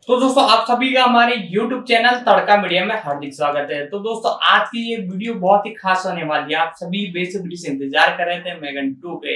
तो दोस्तों आप सभी का हमारे YouTube चैनल तड़का मीडिया में हार्दिक स्वागत है। तो दोस्तों आज की ये वीडियो बहुत ही खास होने वाली है। आप सभी बेसब्री से इंतजार कर रहे थे मेगन 2 पे।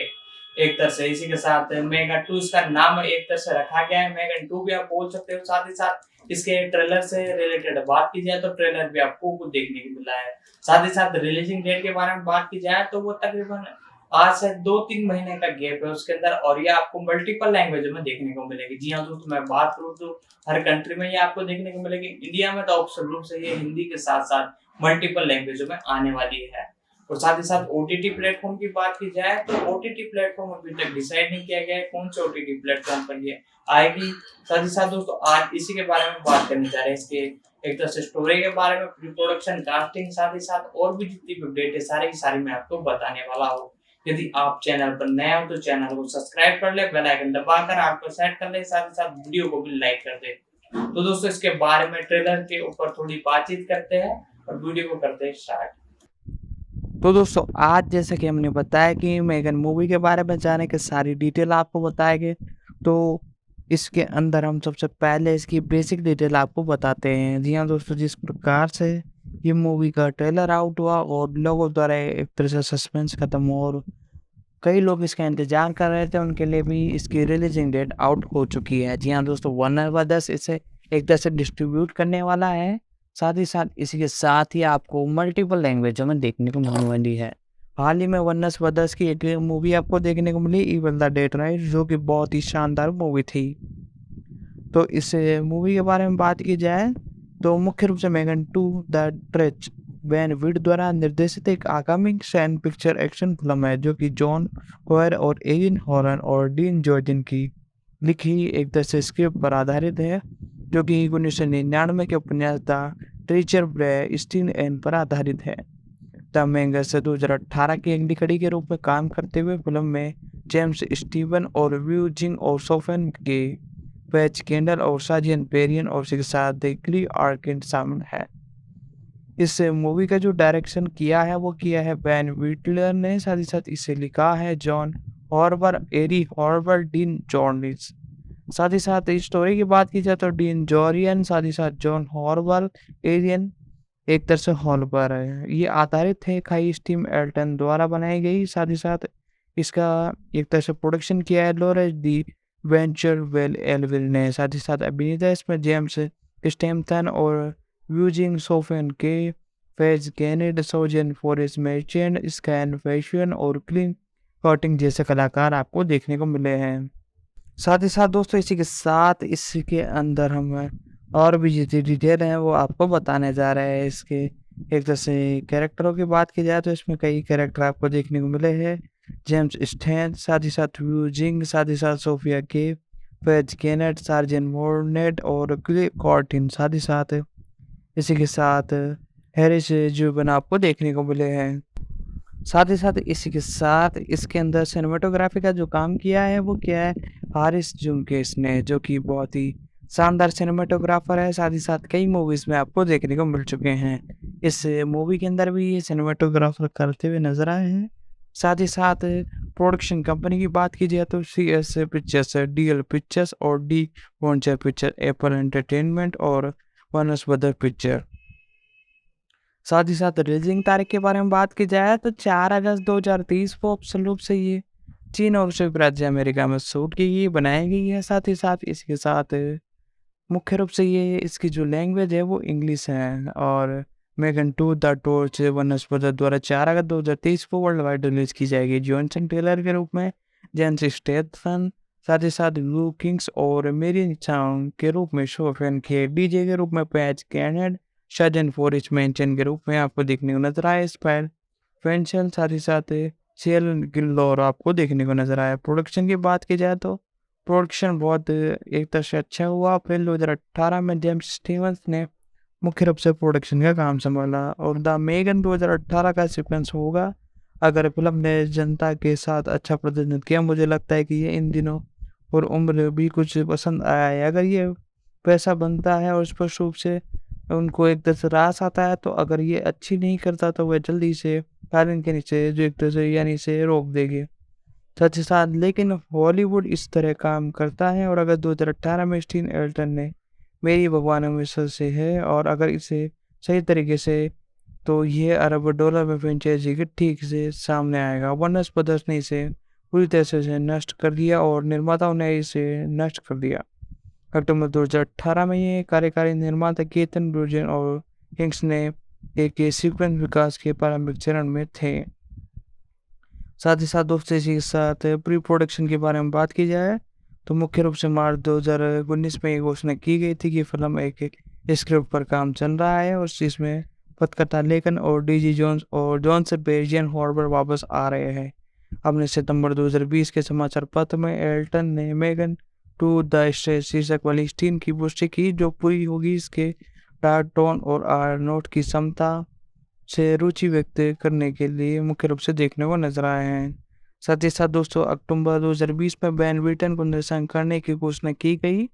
एक तरह से इसी के साथ मेगा 2 इसका नाम एक तरह से रखा गया है। मेगन 2 भी आप बोल सकते हो। साथ ही साथ इसके ट्रेलर से रिलेटेड बात की जाए तो ट्रेलर भी आपको कुछ देखने को मिला है। साथ ही साथ रिलीजिंग डेट के बारे में बात की जाए तो वो तकरीबन आज से 2-3 महीने का गैप है उसके अंदर और ये आपको मल्टीपल लैंग्वेज में देखने को मिलेगी। जी हाँ दोस्तों, मैं बात करूँ तो हर कंट्री में ये आपको देखने को मिलेगी। इंडिया में तो ऑप्शन रूप से ये हिंदी के साथ-साथ मल्टीपल लैंग्वेजों में आने वाली है। और साथ ही साथ ओटीटी प्लेटफ़ॉर्म की बात की जाए तो ओटीटी प्लेटफ़ॉर्म अभी तक डिसाइड नहीं किया गया है कौन से ओटीटी प्लेटफ़ॉर्म पर ये आएगी। साथ ही साथ दोस्तों आज इसी के बारे में बात करने जा रहे हैं। इसके एक तरह से स्टोरी के बारे में, प्री प्रोडक्शन, कास्टिंग, साथ ही साथ और भी जितनी भी अपडेट है सारी की सारी मैं आपको बताने वाला हूँ। यदि आप चैनल पर नए हो तो चैनल को सब्सक्राइब कर ले, बेल आइकन दबाकर आप को सेट कर ले, साथ ही साथ वीडियो को भी लाइक कर दे। तो दोस्तों इसके बारे में ट्रेलर के ऊपर थोड़ी बातचीत करते हैं और वीडियो को करते हैं स्टार्ट। तो दोस्तों आज जैसे कि हमने बताया कि मेगन मूवी के बारे में जाने के सारी डिटेल आपको बताएंगे। तो इसके अंदर हम सबसे पहले इसकी बेसिक डिटेल आपको बताते हैं। जी हाँ दोस्तों, जिस प्रकार से ये मूवी का ट्रेलर आउट हुआ और लोगों द्वारा एक तरह से सस्पेंस खत्म हुआ और कई लोग इसका इंतजार कर रहे थे, उनके लिए भी इसकी रिलीजिंग डेट आउट हो चुकी है। जी हाँ दोस्तों, वार्नर ब्रदर्स इसे एक तरह से डिस्ट्रीब्यूट करने वाला है। साथ ही साथ इसी के साथ ही आपको मल्टीपल लैंग्वेजों में देखने को मिलने वाली है। हाल ही में वार्नर ब्रदर्स की एक मूवी आपको देखने को मिली, इविल द डेड राइज, जो कि बहुत ही शानदार मूवी थी। तो इस मूवी के बारे में बात की जाए तो मुख्य रूप से मेगन 2 द ट्रेच वैन विड द्वारा निर्देशित एक आगामी साइंस पिक्चर एक्शन फिल्म है, जो कि जॉन होयर और एरिन हॉरन और डीन जॉर्जिन की लिखी एक तरह से स्क्रिप्ट पर आधारित है, जो कि 1999 के उपन्यास द ट्रीचर ब्रे स्टीन एन पर आधारित है। द मैंगस 2018 की अगली कड़ी के रूप में काम करते हुए फिल्म में जेम्स स्टीवन और व्यू जिंग और सोफेन के पैच कैंडल और साजियन पेरियन और उसके साथ देखली आर्किन शामिल है। इस मूवी का जो डायरेक्शन किया है वो किया है बैन विटलर ने। साथ ही साथ इसे लिखा है जॉन हॉर्बर, एरी हॉर्बर, डीन जॉर्निस। साथ ही साथ इस स्टोरी की बात की जाए तो डीन जॉरियन, साथ ही साथ जॉन हॉर्बर, एरियन एक तरह से हॉर्बर है। ये आधारित है खाई स्टीम एल्टन द्वारा बनाई गई। साथ ही साथ इसका एक तरह से प्रोडक्शन किया है लॉरेंस डी वेंचर वेल एलविल ने। साथ ही साथ अभिनेता इसमें जेम्स स्टैम्पटन और यूजिंग सोफेन के फेज कैनेड, सोजन फॉरेस्ट मैचेंड, स्कैन फैशन और क्लीन कॉटिंग जैसे कलाकार आपको देखने को मिले हैं। साथ ही साथ दोस्तों इसी के साथ इसके अंदर हम और भी जितनी डिटेल हैं वो आपको बताने जा रहे हैं। इसके एक तरह से कैरेक्टरों की बात की जाए तो इसमें कई कैरेक्टर आपको देखने को मिले हैं। जेम्स स्टैन, साथ ही साथ व्यू जिंग, साथ ही साथ सोफिया के, फेज केनेट, सार्जेंट मोर्नेट और क्ले कॉर्टिन। साथ ही साथ इसी के साथ हैरिस जुबन आपको देखने को मिले हैं। साथ ही साथ इसी के साथ इसके अंदर सिनेमेटोग्राफी का जो काम किया है वो किया है हारिस जुमकेस ने, जो कि बहुत ही शानदार सिनेमेटोग्राफर है। साथ ही साथ कई मूवीज में आपको देखने को मिल चुके हैं। इस मूवी के अंदर भी ये सिनेमेटोग्राफर करते हुए नजर आए हैं। साथ ही साथ प्रोडक्शन कंपनी की बात की जाए तो CS पिक्चर्स, DL पिक्चर्स और डी वॉन्चर पिक्चर, एप्पल एंटरटेनमेंट और वनस ब्रदर पिक्चर। साथ ही साथ रिलीजिंग तारीख के बारे में बात की जाए तो 4 अगस्त 2023 को ऑफिशियल रूप से ये चीन और संयुक्त राज्य अमेरिका में शूट की गई बनाई गई है। साथ ही साथ इसके साथ मुख्य रूप से ये इसकी जो लैंग्वेज है वो इंग्लिश है। और मेगन 2 द टॉर्च वनस्पति द्वारा 4 अगस्त 2023 को वर्ल्ड वाइड रिलीज की जाएगी। जॉनसन टेलर के रूप में जेम्स स्टेथसन, साथ ही साथ लू किंग्स और मेरी चांग के रूप में शोफेन के, डीजे के रूप में पैच कैनेड, शजन फॉरेस्ट मेंशन के रूप में आपको देखने को नजर आया स्पाइल फेंशन, साथ ही साथ शेल गिल्लोर आपको देखने को नजर आया। प्रोडक्शन की बात की जाए तो प्रोडक्शन बहुत एक तरह से अच्छा हुआ। अप्रैल 2018 में जेम्स स्टीवंस ने मुख्य रूप से प्रोडक्शन का काम संभाला और द मेगन 2018 का सीक्वेंस होगा। अगर फिल्म ने जनता के साथ अच्छा प्रदर्शन किया, मुझे लगता है कि ये इन दिनों और उम्र भी कुछ पसंद आया है। अगर ये पैसा बनता है और स्पष्ट रूप से उनको एक तरह से रास आता है, तो अगर ये अच्छी नहीं करता तो वह जल्दी से कालीन के नीचे जो एक तरह से यानी से रोक देंगे। साथ ही साथ लेकिन हॉलीवुड इस तरह काम करता है और अगर 2018 में स्टीन एल्टन ने मेरी भगवान हमेशा से है और अगर इसे सही तरीके से तो ये अरब डॉलर में फ्रेंचाइजी के ठीक से सामने आएगा। वार्नर ब्रदर्स ने इसे पूरी तरह से नष्ट कर दिया और निर्माताओं ने इसे नष्ट कर दिया। अक्टूबर 2018 में ये कार्यकारी निर्माता केतन ब्रुजेन और हिंक्स ने एक सीक्वेंस विकास के प्रारंभिक चरण में थे। साथ ही साथ दोस्तों इसी के साथ प्री प्रोडक्शन के बारे में बात की जाए तो मुख्य रूप से मार्च 2019 में ये घोषणा की गई थी कि फिल्म एक स्क्रिप्ट पर काम चल रहा है और इसमें पटकथा लेखन और डीजी जोन्स और जॉन से बेरियन हॉर्बर वापस आ रहे हैं। अपने सितंबर 2020 के समाचार पत्र में एल्टन ने मेगन टू द स्टेज शीर्षक वाली स्टीन की पुष्टि की जो पूरी होगी इसके डार्क टोन और आर नोट की क्षमता से रुचि व्यक्त करने के लिए मुख्य रूप से देखने को नजर आए हैं। साथ ही साथ दोस्तों अक्टूबर 2020 में बैन विटन को निर्देशन करने की घोषणा की गई।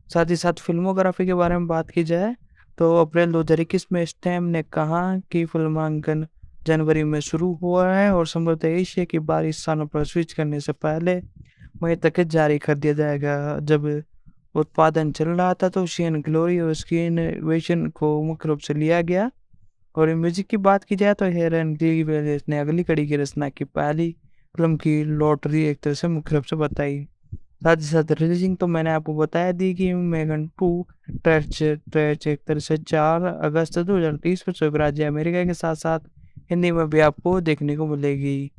साथ ही साथ फिल्मोग्राफी के बारे में बात की जाए तो अप्रैल 2021 में स्टैम ने कहा कि फिल्मांकन जनवरी में शुरू हुआ है और संभवतः एशिया की 22 स्थानों पर स्विच करने से पहले मई तक जारी कर दिया जाएगा। जब उत्पादन चल रहा था तो शेन ग्लोरी और स्क्रीन वेशन को मुख्य रूप से लिया गया। और म्यूजिक की बात की जाए तो हेरन ग्रीवेलिस ने अगली कड़ी की रचना की पहली फिल्म की लॉटरी एक तरह से मुख्य रूप से बताई। साथ ही साथ रिलीजिंग तो मैंने आपको बताया दी कि मेगन 2 ट्रैच एक तरह से 4 अगस्त 2030 को संयुक्त राज्य अमेरिका के साथ साथ हिंदी में भी आपको देखने को मिलेगी।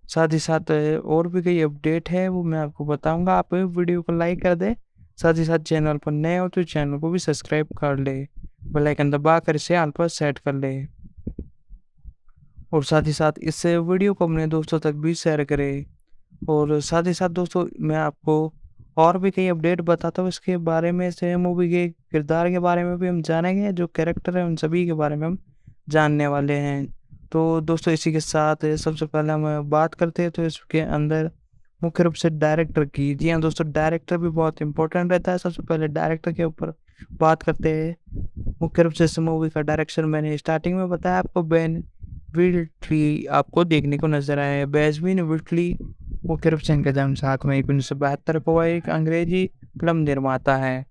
साथ ही साथ और भी कई अपडेट है वो मैं आपको बताऊंगा। आप वीडियो को लाइक कर दे, साथ ही साथ चैनल पर नए हो तो चैनल को भी सब्सक्राइब कर ले, बेल आइकन दबा कर इसे ऑल पर सेट कर ले और साथ ही साथ इस वीडियो को अपने दोस्तों तक भी शेयर करें। और साथ ही साथ दोस्तों मैं आपको और भी कई अपडेट बताता हूँ इसके बारे में। से मूवी के किरदार के बारे में भी हम जानेंगे, जो कैरेक्टर है उन सभी के बारे में हम जानने वाले हैं। तो दोस्तों इसी के साथ सबसे पहले हम बात करते हैं तो इसके अंदर मुख्य रूप से डायरेक्टर की। जी हाँ दोस्तों, डायरेक्टर भी बहुत इंपॉर्टेंट रहता है। सबसे पहले डायरेक्टर के ऊपर बात करते हैं। मुख्य रूप से इस मूवी का डायरेक्शन मैंने स्टार्टिंग में बताया आपको, बेन विल्टली आपको देखने को नजर आया है। बेंजामिन विल्टली मुख्य रूप से इनका जन्म 7 मई 1972 को हुआ, एक अंग्रेजी फिल्म निर्माता है।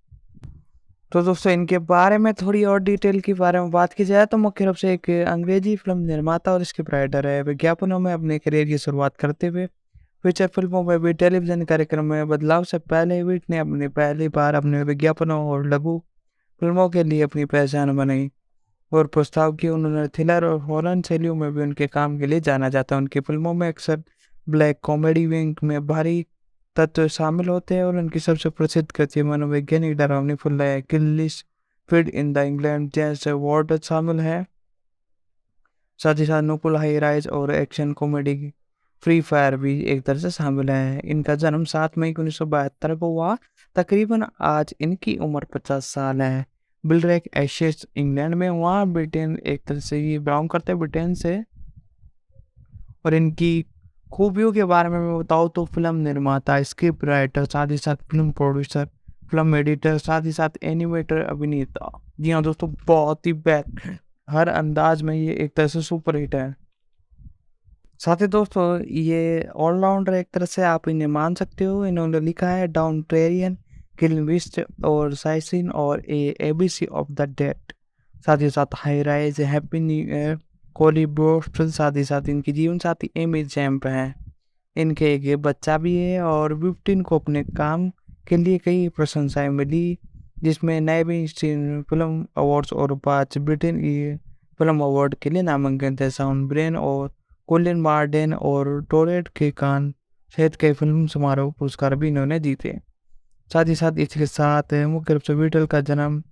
तो दोस्तों इनके बारे में थोड़ी और डिटेल के बारे में बात की जाए तो मुख्य रूप से एक अंग्रेजी फिल्म निर्माता और स्क्रिप्ट राइटर है। विज्ञापनों में अपने करियर की शुरुआत करते हुए फीचर फिल्मों में भी टेलीविजन कार्यक्रम में बदलाव से पहले विट ने अपनी पहली बार अपने विज्ञापनों और लघु फिल्मों के लिए अपनी पहचान बनाई और प्रस्ताव किए। उन्होंने थ्रिलर और हॉरर शैलियों में भी उनके काम के लिए जाना जाता है। उनकी फिल्मों में अक्सर ब्लैक कॉमेडी विंग में भारी तत्व शामिल होते हैं और उनकी सबसे प्रसिद्ध कृति मनोवैज्ञानिक डरावनी फिल्म है किलिश फीड इन द इंग्लैंड जैसे वार्ड शामिल है। साथ ही साथ नुपुल हाई राइज और एक्शन कॉमेडी फ्री फायर भी एक तरह से शामिल है। इनका जन्म 7 मई 1972 को हुआ। तकरीबन आज इनकी उम्र 50 साल है। बिलरेक एशेस इंग्लैंड में हुआ। ब्रिटेन एक तरह से ये बिलोंग करते हैं ब्रिटेन से। और इनकी खूबियों के बारे में मैं बताऊँ तो फिल्म निर्माता, स्क्रिप्ट राइटर, साथ ही साथ फिल्म प्रोड्यूसर, फिल्म एडिटर, साथ ही साथ एनिमेटर, अभिनेता। जी हाँ दोस्तों, बहुत ही बेस्ट, हर अंदाज में ये एक तरह से सुपर हिट है। साथ ही दोस्तों ये ऑलराउंडर एक तरह से आप इन्हें मान सकते हो। इन्होंने लिखा है डाउन टेरियन, किलविस्ट और साइसिन और एबीसी ऑफ द डेड। साथ ही साथ high rise, happy new year, कोली ब्रोस्ट। साथ ही साथ इनकी जीवन साथी एमी जैम्प हैं। इनके एक बच्चा भी है और विप्टिन को अपने काम के लिए कई प्रशंसाएं मिली, जिसमें नए भी फिल्म अवार्ड्स और 5 ब्रिटेन फिल्म अवार्ड के लिए नामांकन थे। साउंड ब्रेन और कोलिन मार्डेन और टोरेट के कान सहित कई फिल्म समारोह पुरस्कार भी इन्होंने जीते। साथ ही साथ इसके साथ मुख्य रूप से बीटल का जन्म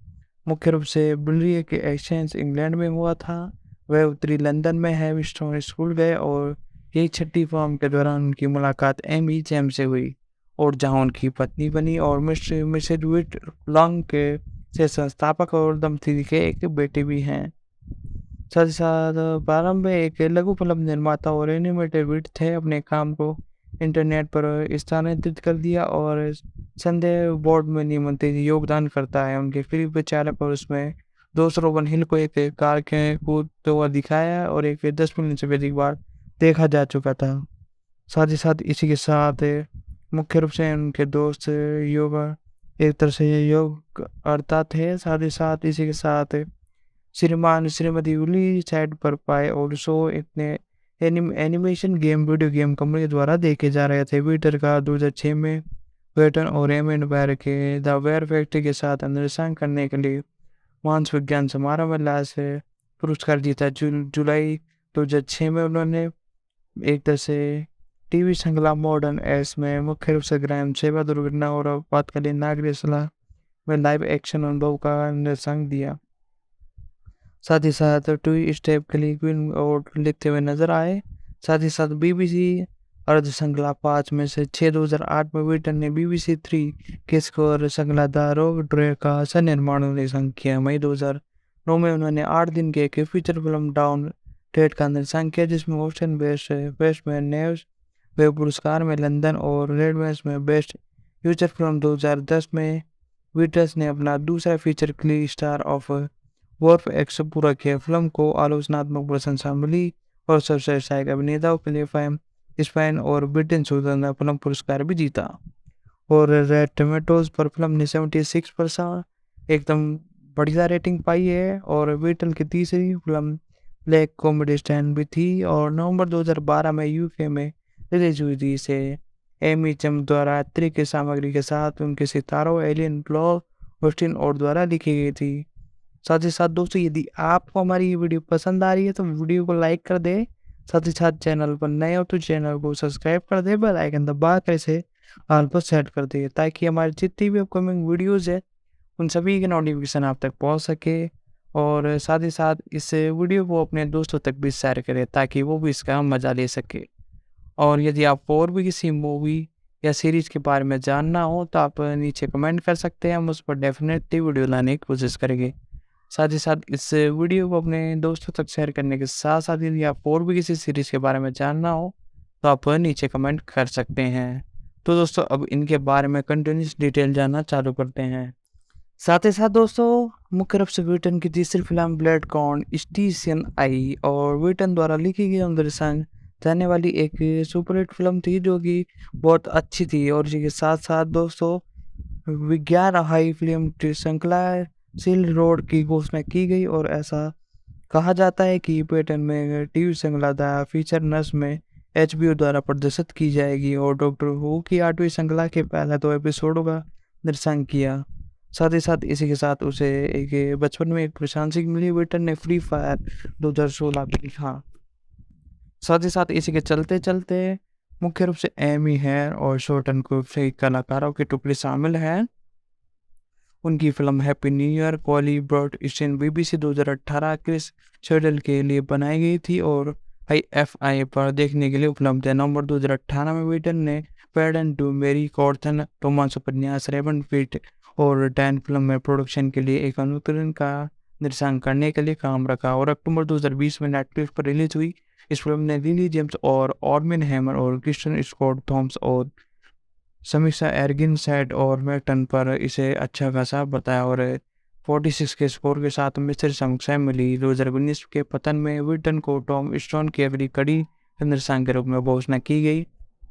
मुख्य रूप से बुलरी के एक्सचेंज इंग्लैंड में हुआ था। वह उत्तरी लंदन में हैविस्टोन स्कूल गए और यही छठी फॉर्म के दौरान उनकी मुलाकात एमी जेम्स से हुई और जहां उनकी पत्नी बनी और मिसेज विट लॉन्ग के से संस्थापक और दंपति के एक बेटे भी हैं। साथ ही साथ प्रारंभ में एक लघु फिल्म निर्माता और एनिमेटेड विट थे। अपने काम को इंटरनेट पर स्थानांतरित कर दिया और संदेह बोर्ड में नियमित योगदान करता है। उनके फिल्म प्रचारक और उसमें दूसरों वन हिल को एक कार के कूदते हुआ दिखाया और एक 10 मिलियन से अधिक बार देखा जा चुका था। साथ ही साथ इसी के साथ मुख्य रूप से उनके दोस्त योगा एक तरह से ये योग करता थे। साथ ही साथ इसी के साथ श्रीमान श्रीमती उली साइड पर पाए और शो इतने animation game video game company द्वारा देखे जा रहे थे। ट्विटर का 2006 में वेटन और एम एंड बैर के द वेयर फैक्ट्री के साथ अनुसंधान करने के लिए मानस विज्ञान समारोह में लाया से पुरस्कार जीता। जुलाई 2006 में उन्होंने एक तरह से टीवी श्रृंखला मॉडर्न एस में मुख्य रूप से ग्राम सेवा दुर्घटना और आपातकालीन नागरिक सलाह में लाइव एक्शन अनुभव का निर्देशन दिया। साथ ही साथ टू स्टेप के लिए क्वीन और लिखते हुए नजर आए। साथ ही साथ बीबीसी अर्ध श्रृंखला 5 में से 6 2008 में विटन ने बीबीसी 3 के स्कोर श्रृंखला द रोग ड्रे का सह निर्माण निर्देशन किया। मई 2009 में उन्होंने 8 दिन के एक फीचर फिल्म डाउन डेट का निर्देशन किया, जिसमें ऑस्टिन बेस्ट में नेव्स वेब पुरस्कार में लंदन और रेडवेंस में बेस्ट फीचर फिल्म। 2010 में विटस ने अपना दूसरा फीचर क्ली स्टार ऑफ वॉर्फ एक्स पूरा किया। फिल्म को आलोचनात्मक प्रशंसा मिली और सबसे सहायक अभिनेताओं के लिए स्पेन और ब्रिटेन स्वतंत्रता फिल्म पुरस्कार भी जीता। और रेड टोमेटोज पर फिल्म ने 76% एकदम बढ़िया रेटिंग पाई है। और बीटल की तीसरी फिल्म ब्लैक कॉमेडी स्टैंड भी थी और नवंबर 2012 में यूके में रिलीज हुई थी। इसे एमी चम द्वारा अतिरिक्त सामग्री के साथ उनके सितारों एलियन ब्लॉ ऑस्टिन और द्वारा लिखी गई थी। साथ ही साथ दोस्तों, यदि आपको हमारी ये वीडियो पसंद आ रही है तो वीडियो को लाइक कर दे। साथ ही साथ चैनल पर नए हो तो चैनल को सब्सक्राइब कर दे, बेल आइकन दबा कर इसे ऑल पर सेट कर दे, ताकि हमारी जितनी भी अपकमिंग वीडियोस है उन सभी के नोटिफिकेशन आप तक पहुंच सके। और साथ ही साथ इस वीडियो को अपने दोस्तों तक भी शेयर करें ताकि वो भी इसका मजा ले सके। और यदि आप और भी किसी मूवी या सीरीज के बारे में जानना हो तो आप नीचे कमेंट कर सकते हैं, हम उस पर डेफिनेटली वीडियो लाने की कोशिश करेंगे। साथ ही साथ इस वीडियो को अपने दोस्तों तक शेयर करने के साथ साथ यदि आप और भी किसी सीरीज के बारे में जानना हो तो आप नीचे कमेंट कर सकते हैं। तो दोस्तों, अब इनके बारे में कंटिन्यूस डिटेल जानना चालू करते हैं। साथ ही साथ दोस्तों, मुख्य रूप से विटन की तीसरी फिल्म ब्लड कॉन स्टेशन आई और विटन द्वारा लिखी गई और दर्शाई जाने वाली एक सुपरहिट फिल्म थी, जो कि बहुत अच्छी थी। और इसी के साथ साथ दोस्तों, विज्ञान हाई फिल्म श्रृंखला सिल्क रोड की घोषणा की गई और ऐसा कहा जाता है कि पैटर्न में टीवी श्रृंखला द फीचर नर्स में HBO द्वारा प्रदर्शित की जाएगी और डॉक्टर हू की 8वीं श्रृंखला के पहले 2 एपिसोडों का निर्देशन किया। साथ ही साथ इसी के साथ उसे एक बचपन में एक प्रशंसक मिली। वेटर ने फ्री फायर 2016 भी लिखा। साथ ही साथ इसी के चलते चलते मुख्य रूप से एमी हेयर और शोटन को से कलाकारों के टुकड़े शामिल हैं। उनकी फिल्म हैप्पी न्यू ईयर कॉली ब्रॉड स्टेन BBC 2018 क्रिस शेडल के लिए बनाई गई थी और IFI पर देखने के लिए उपलब्ध है। नवंबर 2018 में विटन ने पैडन टू मेरी कॉर्थन रोमांस उपन्यास रेवन फीट और डैन फिल्म में प्रोडक्शन के लिए एक अनुकरण का निर्देशन करने के लिए काम रखा और अक्टूबर 2020 में नेटफ्लिक्स पर रिलीज हुई। इस फिल्म ने लिली जेम्स और ऑर्मिन हैमर और क्रिस्टन स्कॉट थॉम्स और समीक्षा एर्गिन सेट और मैकटन पर इसे अच्छा खासा बताया और 46 के स्कोर के साथ मिश्र समीक्षा मिली। 2019 के पतन में विटन को टॉम स्टोन की अगली कड़ी निर्देशक के रूप में घोषणा की गई,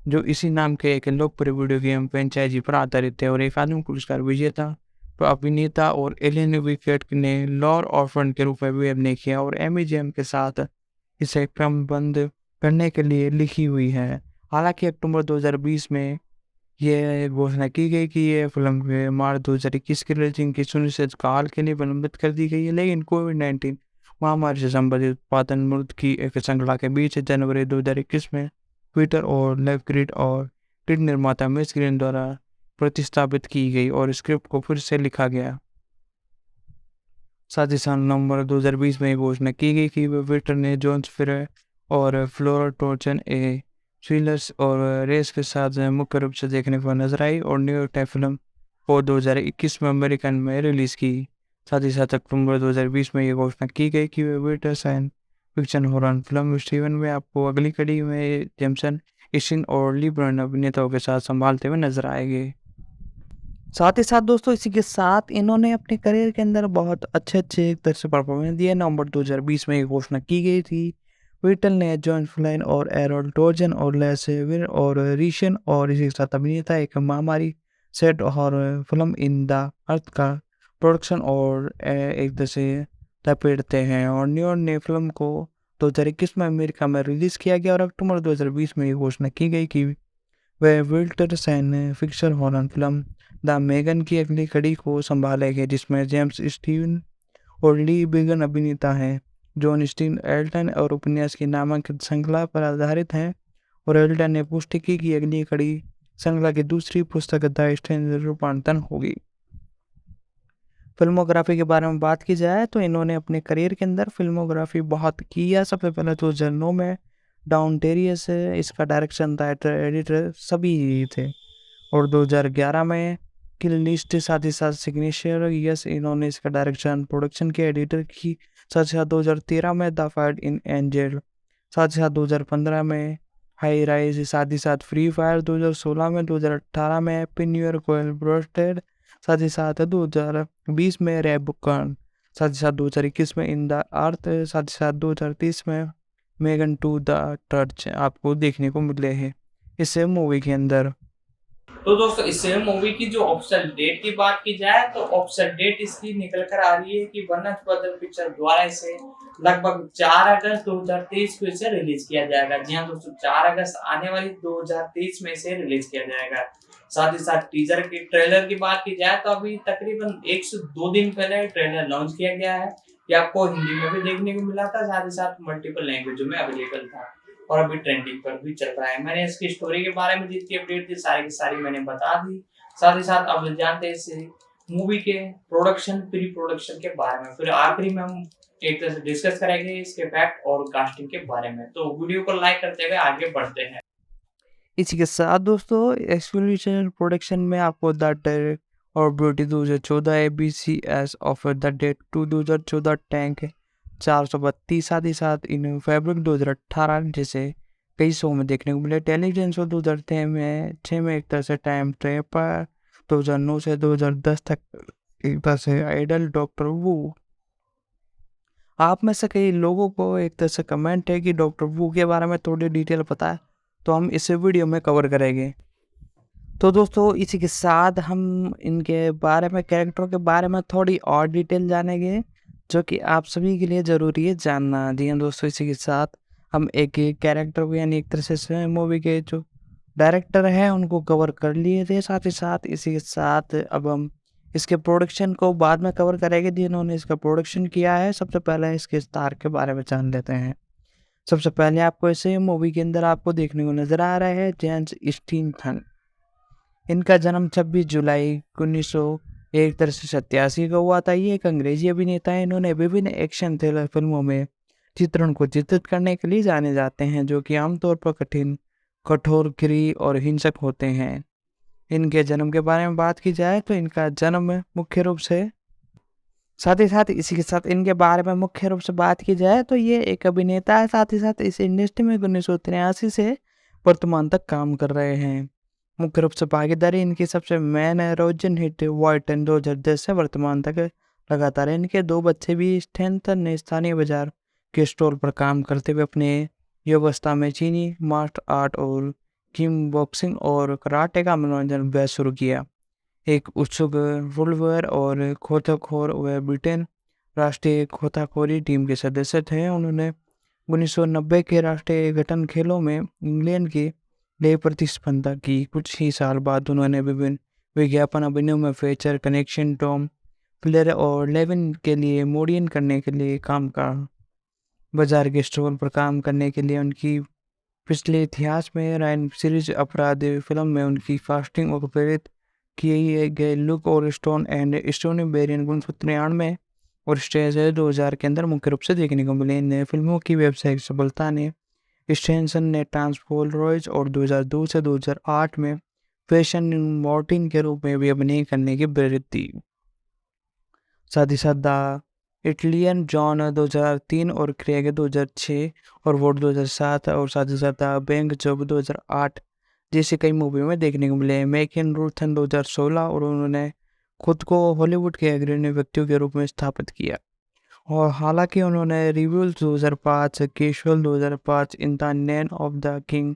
जो इसी नाम के एक लोकप्रिय वीडियो गेम फ्रेंचाइजी पर आधारित है और एक आदमी पुरस्कार विजेता अभिनेता और एलियन विकेट ने लॉर ऑर्फन के रूप में भी अभिनय किया और एमी जेम के साथ इसे क्रमबद्ध करने के लिए लिखी हुई है। हालांकि अक्टूबर 2020 में यह घोषणा की गई कि यह फिल्म मार्च 2021 की रिलीजिंग की सुनिश्चित काल के लिए विलंबित कर दी गई है, लेकिन कोविड-19 महामारी से संबंधित उत्पादन मृत की एक श्रृंखला के बीच जनवरी 2021 में ट्विटर और लेव ग्रिड और ग्रिड निर्माता मिस ग्रीन द्वारा प्रतिस्थापित की गई और स्क्रिप्ट को फिर से लिखा गया। साथ ही साथ नवंबर 2020 में घोषणा की गई कि विटर ने जोन्स फिर और फ्लोरा टोर्चन ए स्वीलर्स और रेस के साथ मुख्य रूप से देखने पर नजर आई और न्यूयॉर्क टाइम फिल्म को 2021 में अमेरिकन में रिलीज की। साथ ही साथ अक्टूबर 2020 में ये घोषणा की गई कि वे विटर science fiction horror film Steven में आपको अगली कड़ी में जेमसन इशिन और लीब्रन अभिनेताओं के साथ संभालते हुए नजर आएंगे। साथ ही साथ दोस्तों, इसी के साथ इन्होंने अपने करियर के अंदर बहुत अच्छे एक तरह से परफॉर्मेंस दिए। नवंबर 2020 में ये घोषणा की गई थी विटल ने जॉन फ्लाइन और एरोल टोर्जन और लेसेविर और रीशन और इसी के साथ अभिनेता एक महामारी set horror film in the earth का प्रोडक्शन और एक तरह से लपेटते हैं। और न्यूयॉर्क ने फिल्म को 2021 में अमेरिका में रिलीज किया गया और अक्टूबर 2020 में ये घोषणा की गई कि वह विल्टर सैन fiction horror film the Megan की अगली कड़ी को संभालेंगे, जिसमें जेम्स स्टीवन और ली बिगन अभिनेता हैं। जॉन स्टीन एल्टन और उपन्यास की नामांकित श्रृंखला पर आधारित हैं और एल्टन ने पुष्टि की कि अगली कड़ी श्रृंखला की दूसरी पुस्तक द स्ट्रेंजर रूपांतरण होगी। फिल्मोग्राफी के बारे में बात की जाए तो इन्होंने अपने करियर के अंदर फिल्मोग्राफी बहुत की है। सबसे पहले 2009 में डाउन टेरियस इसका डायरेक्शन राइटर एडिटर सभी यही थे और 2011 में किल लिस्ट साथ ही साथ सिग्नेचर यस इन्होंने इसका डायरेक्शन प्रोडक्शन के एडिटर की। साथ ही साथ 2013 में द फाइट इन एंजल, साथ ही साथ 2015 में हाई राइज, साथ ही साथ फ्री फायर 2016 में, 2018 में हैप्पी न्यू ईयर कोयल ब्रोस्टेड, साथ ही साथ 2020 में रेबुकन, साथ ही साथ 2021 में इन द अर्थ, साथ ही साथ 2030 में मेगन टू द टच आपको देखने को मिले हैं इस मूवी के अंदर। तो दोस्तों इस मूवी की जो ऑफिशियल डेट की बात की जाए तो ऑफिशियल डेट इसकी निकल कर आ रही है कि वनस ब्रदर पिक्चर द्वारा इसे लगभग 4 अगस्त 2023 को इसे रिलीज किया जाएगा। जी हाँ दोस्तों, 4 अगस्त आने वाली 2023 में इसे रिलीज किया जाएगा। साथ ही साथ टीजर के ट्रेलर की बात की जाए तो अभी तकरीबन 1 से 2 दिन पहले ट्रेलर लॉन्च किया गया है। ये आपको हिंदी में भी देखने को मिला था, साथ ही साथ मल्टीपल लैंग्वेजों में अवेलेबल था और अभी ट्रेंडिंग पर भी चल रहा है। मैंने इसकी स्टोरी के बारे में जितनी अपडेट थी सारी की सारी मैंने बता दी। साथ ही साथ अब जानते हैं इस मूवी के प्रोडक्शन प्री प्रोडक्शन के बारे में, फिर आखिरी में हम एक तरह से डिस्कस करेंगे इसके फैक्ट और कास्टिंग के बारे में। तो वीडियो को लाइक करते हुए आगे बढ़ते हैं। इसी के साथ दोस्तों एक्सप्लोरेशन प्रोडक्शन में आपको द डायरेक्ट और beauty 2014 ABCS of the date 2014 tank 432, साथ ही साथ इन फैब्रिक 2018 जैसे कई शो में देखने को मिले। टेलीविजन शो 2006 में एक तरह से टाइम ट्रैपर, 2009 से 2010 तक एक तरह से आइडल, डॉक्टर वू। आप में से कई लोगों को एक तरह से कमेंट है कि डॉक्टर वू के बारे में थोड़ी डिटेल पता है, तो हम इस वीडियो में कवर करेंगे। तो दोस्तों इसी के साथ हम इनके बारे में, कैरेक्टरों के बारे में थोड़ी और डिटेल जानेंगे जो कि आप सभी के लिए ज़रूरी है जानना। जी हाँ दोस्तों, इसी के साथ हम एक कैरेक्टर को यानी एक तरह से मूवी के जो डायरेक्टर हैं उनको कवर कर लिए थे। साथ ही साथ इसी के साथ अब हम इसके प्रोडक्शन को बाद में कवर करेंगे जिन्होंने इसका प्रोडक्शन किया है। सबसे पहले इसके स्टार के बारे में जान लेते हैं। सबसे पहले आपको इसे मूवी के अंदर आपको देखने को नजर आ रहा है जेम्स स्टीनथन। इनका जन्म 26 जुलाई 1987 को हुआ था। ये एक अंग्रेजी अभिनेता है। इन्होंने विभिन्न एक्शन थ्रिलर फिल्मों में चित्रण को चित्रित करने के लिए जाने जाते हैं जो कि आमतौर पर कठिन, कठोर, क्रूर और हिंसक होते हैं। इनके जन्म के बारे में बात की जाए तो इनका जन्म मुख्य रूप से, साथ ही साथ इसी के साथ इनके बारे में मुख्य रूप से बात की जाए तो ये एक अभिनेता है। साथ ही साथ इस इंडस्ट्री में 1983 से वर्तमान तक काम कर रहे हैं। मुख्य रूप से भागीदारी इनकी सबसे मेन है रोजन हिट वॉयटन 2010 से वर्तमान तक लगातार। इनके 2 बच्चे भी स्टैनटन ने स्थानीय बाजार के स्टोर पर काम करते हुए अपने युवावस्था में चीनी मार्शल आर्ट और किक बॉक्सिंग और कराटे का मनोरंजन अभ्यास शुरू किया। एक उत्सुक फुटबॉलर और खोताखोर व ब्रिटेन राष्ट्रीय खोताखोरी टीम के सदस्य थे। उन्होंने 1990 के राष्ट्रीय गठन खेलों में इंग्लैंड के लिए प्रतिस्पर्धा की। कुछ ही साल बाद उन्होंने विभिन्न विज्ञापन अभिनयों में फीचर कनेक्शन, टॉम फ्लेयर और लेविन के लिए मॉडलिंग करने के लिए काम करा। बाजार के स्टोर पर काम करने के लिए उनकी पिछले इतिहास में रायन सीरीज अपराध फिल्म में उनकी फास्टिंग और प्रेरित किए गए लुक और स्टोन एंड स्टोनी बेरियन 1993 और स्टेज 2000 के अंदर मुख्य रूप से देखने को मिले। इन फिल्मों की व्यावसायिक सफलता ने स्टेनसन ने ट्रांसपोल रॉयज और 2002 से 2008 में फैशन मॉर्टिन के रूप में भी अभिनय करने की प्रेरित दी। साथ ही साथ द इटलियन जॉन 2003 और क्रेग 2006 और वोट 2007 और साथ ही साथ द बैंक जॉब 2008 जैसे कई मूवी में देखने को मिले। मैकिन रूथन 2016 और उन्होंने खुद को हॉलीवुड के अग्रणी व्यक्तियों के रूप में स्थापित किया। और हालांकि उन्होंने रिव्यूल 2005, casual 2005, in the name of the king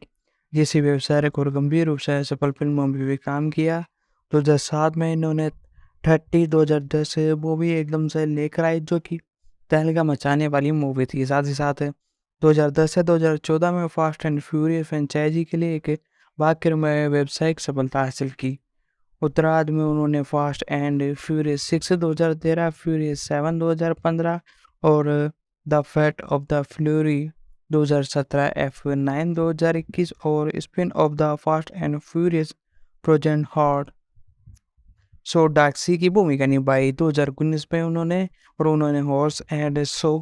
जैसी व्यावसायिक और गंभीर रूप से सफल फिल्मों में भी काम किया। 2007 में इन्होंने 30 2010 मूवी एकदम से लेकर आई, जो कि तहलका मचाने वाली मूवी थी। साथ ही साथ 2010 से 2014 में फास्ट एंड फ्यूरियस फ्रेंचाइजी के लिए एक भाग्यमय व्यावसायिक सफलता हासिल की। उत्तरार्ध में उन्होंने फास्ट एंड फ्यूरियस 6 2013, फ्यूरियस 7 2015 और the fate of the fury 2017, F9 2021 और spin off the fast and furious trojan horse show डैक्सी की भूमिका निभाई। 2019 में उन्होंने हॉर्स एंड शो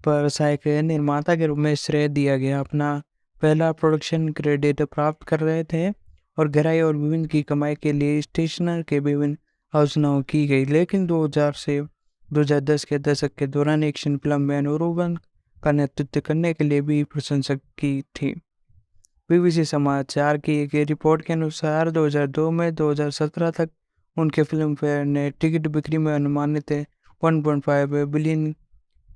पर सहायक निर्माता के रूप में श्रेय दिया गया। अपना पहला प्रोडक्शन क्रेडिट प्राप्त कर रहे थे और गहराई और विभिन्न की कमाई के लिए स्टेशनर के विभिन्न आलोचनाओं की गई, लेकिन 2000 से 2010 के दशक के दौरान एक्शन फिल्म में अनुरूपण का नेतृत्व करने के लिए भी प्रशंसक की थी। बीबीसी समाचार की एक रिपोर्ट के अनुसार 2002 में 2017 तक उनके फिल्म फेयर ने टिकट बिक्री में अनुमानित 1.5 बिलियन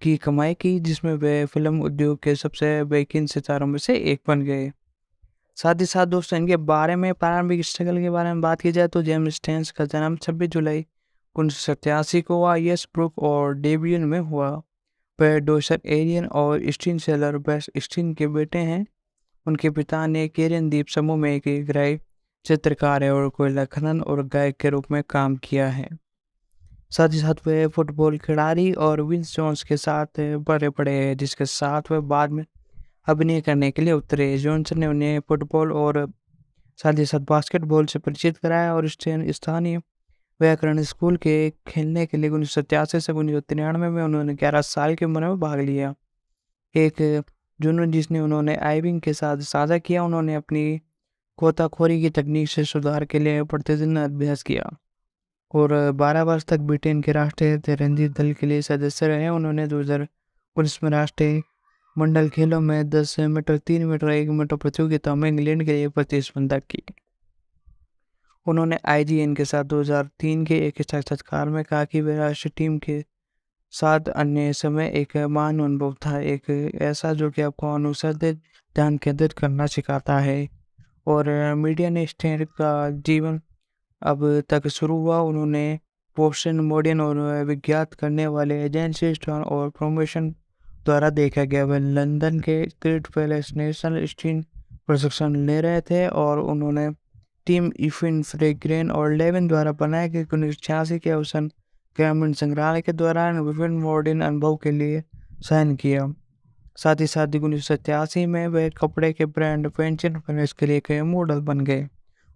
की कमाई की, जिसमें वे फिल्म उद्योग के सबसे बेहतरीन सितारों में से एक बन गए। साथ ही साथ दोस्तों, इनके बारे में प्रारंभिक स्ट्रगल के बारे में बात की जाए तो जेम्स स्टेन्स का जन्म 26 जुलाई 1987 को हुआ। यस ब्रुक और डेबियन में हुआ। वे डोसर एरियन और स्टीन सेलर बेस्ट स्टीन के बेटे हैं। उनके पिता ने कैरियन द्वीप समूह में एक गृह चित्रकार है और कोयला खनन और गायक के रूप में काम किया है। साथ ही साथ वे फुटबॉल खिलाड़ी और विंस जोन्स के साथ बड़े पड़े हैं, जिसके साथ वे बाद में अभिनय करने के लिए उतरे। जॉनसन ने उन्हें फुटबॉल और साथ ही साथ बास्केटबॉल से परिचित कराया और स्थानीय व्याकरण स्कूल के खेलने के लिए 1987 से 1993 में उन्होंने 11 साल की उम्र में भाग लिया। एक जुनून जिसने उन्होंने आइविंग के साथ साझा किया। उन्होंने अपनी गोताखोरी की तकनीक से सुधार के लिए प्रतिदिन अभ्यास किया और 12 वर्ष तक ब्रिटेन के राष्ट्रीय तीरंदाजी दल के लिए सदस्य रहे। उन्होंने 2019 में राष्ट्रीय मंडल खेलों में 10 मीटर, 3 मीटर, 1 मीटर प्रतियोगिता में इंग्लैंड के लिए प्रतिस्पर्धा की। उन्होंने IGN के साथ 2003 के एक साक्षात्कार में कहा कि वे राष्ट्रीय टीम के साथ अन्य समय एक महान अनुभव था, एक ऐसा जो कि आपको अनुशासित ध्यान केंद्रित करना सिखाता है। और मीडिया ने स्टेन का जीवन अब तक शुरू हुआ। उन्होंने पोस्टन मॉडर्न और विज्ञात करने वाले एजेंसी स्टोन और प्रमोशन द्वारा देखा गया। वह लंदन के क्रिकेट पैलेस नेशनल स्टीन प्रशिक्षण ले रहे थे और उन्होंने टीम इफिन फ्रेग्रेन और लेवन द्वारा बनाए गए 1986 के अवसर ग्रामीण संग्रहालय के दौरान विभिन्न मॉडर्न अनुभव के लिए साइन किया। साथ ही साथ 1987 में वे कपड़े के ब्रांड पेंशन फिनिश के लिए एक मॉडल बन गए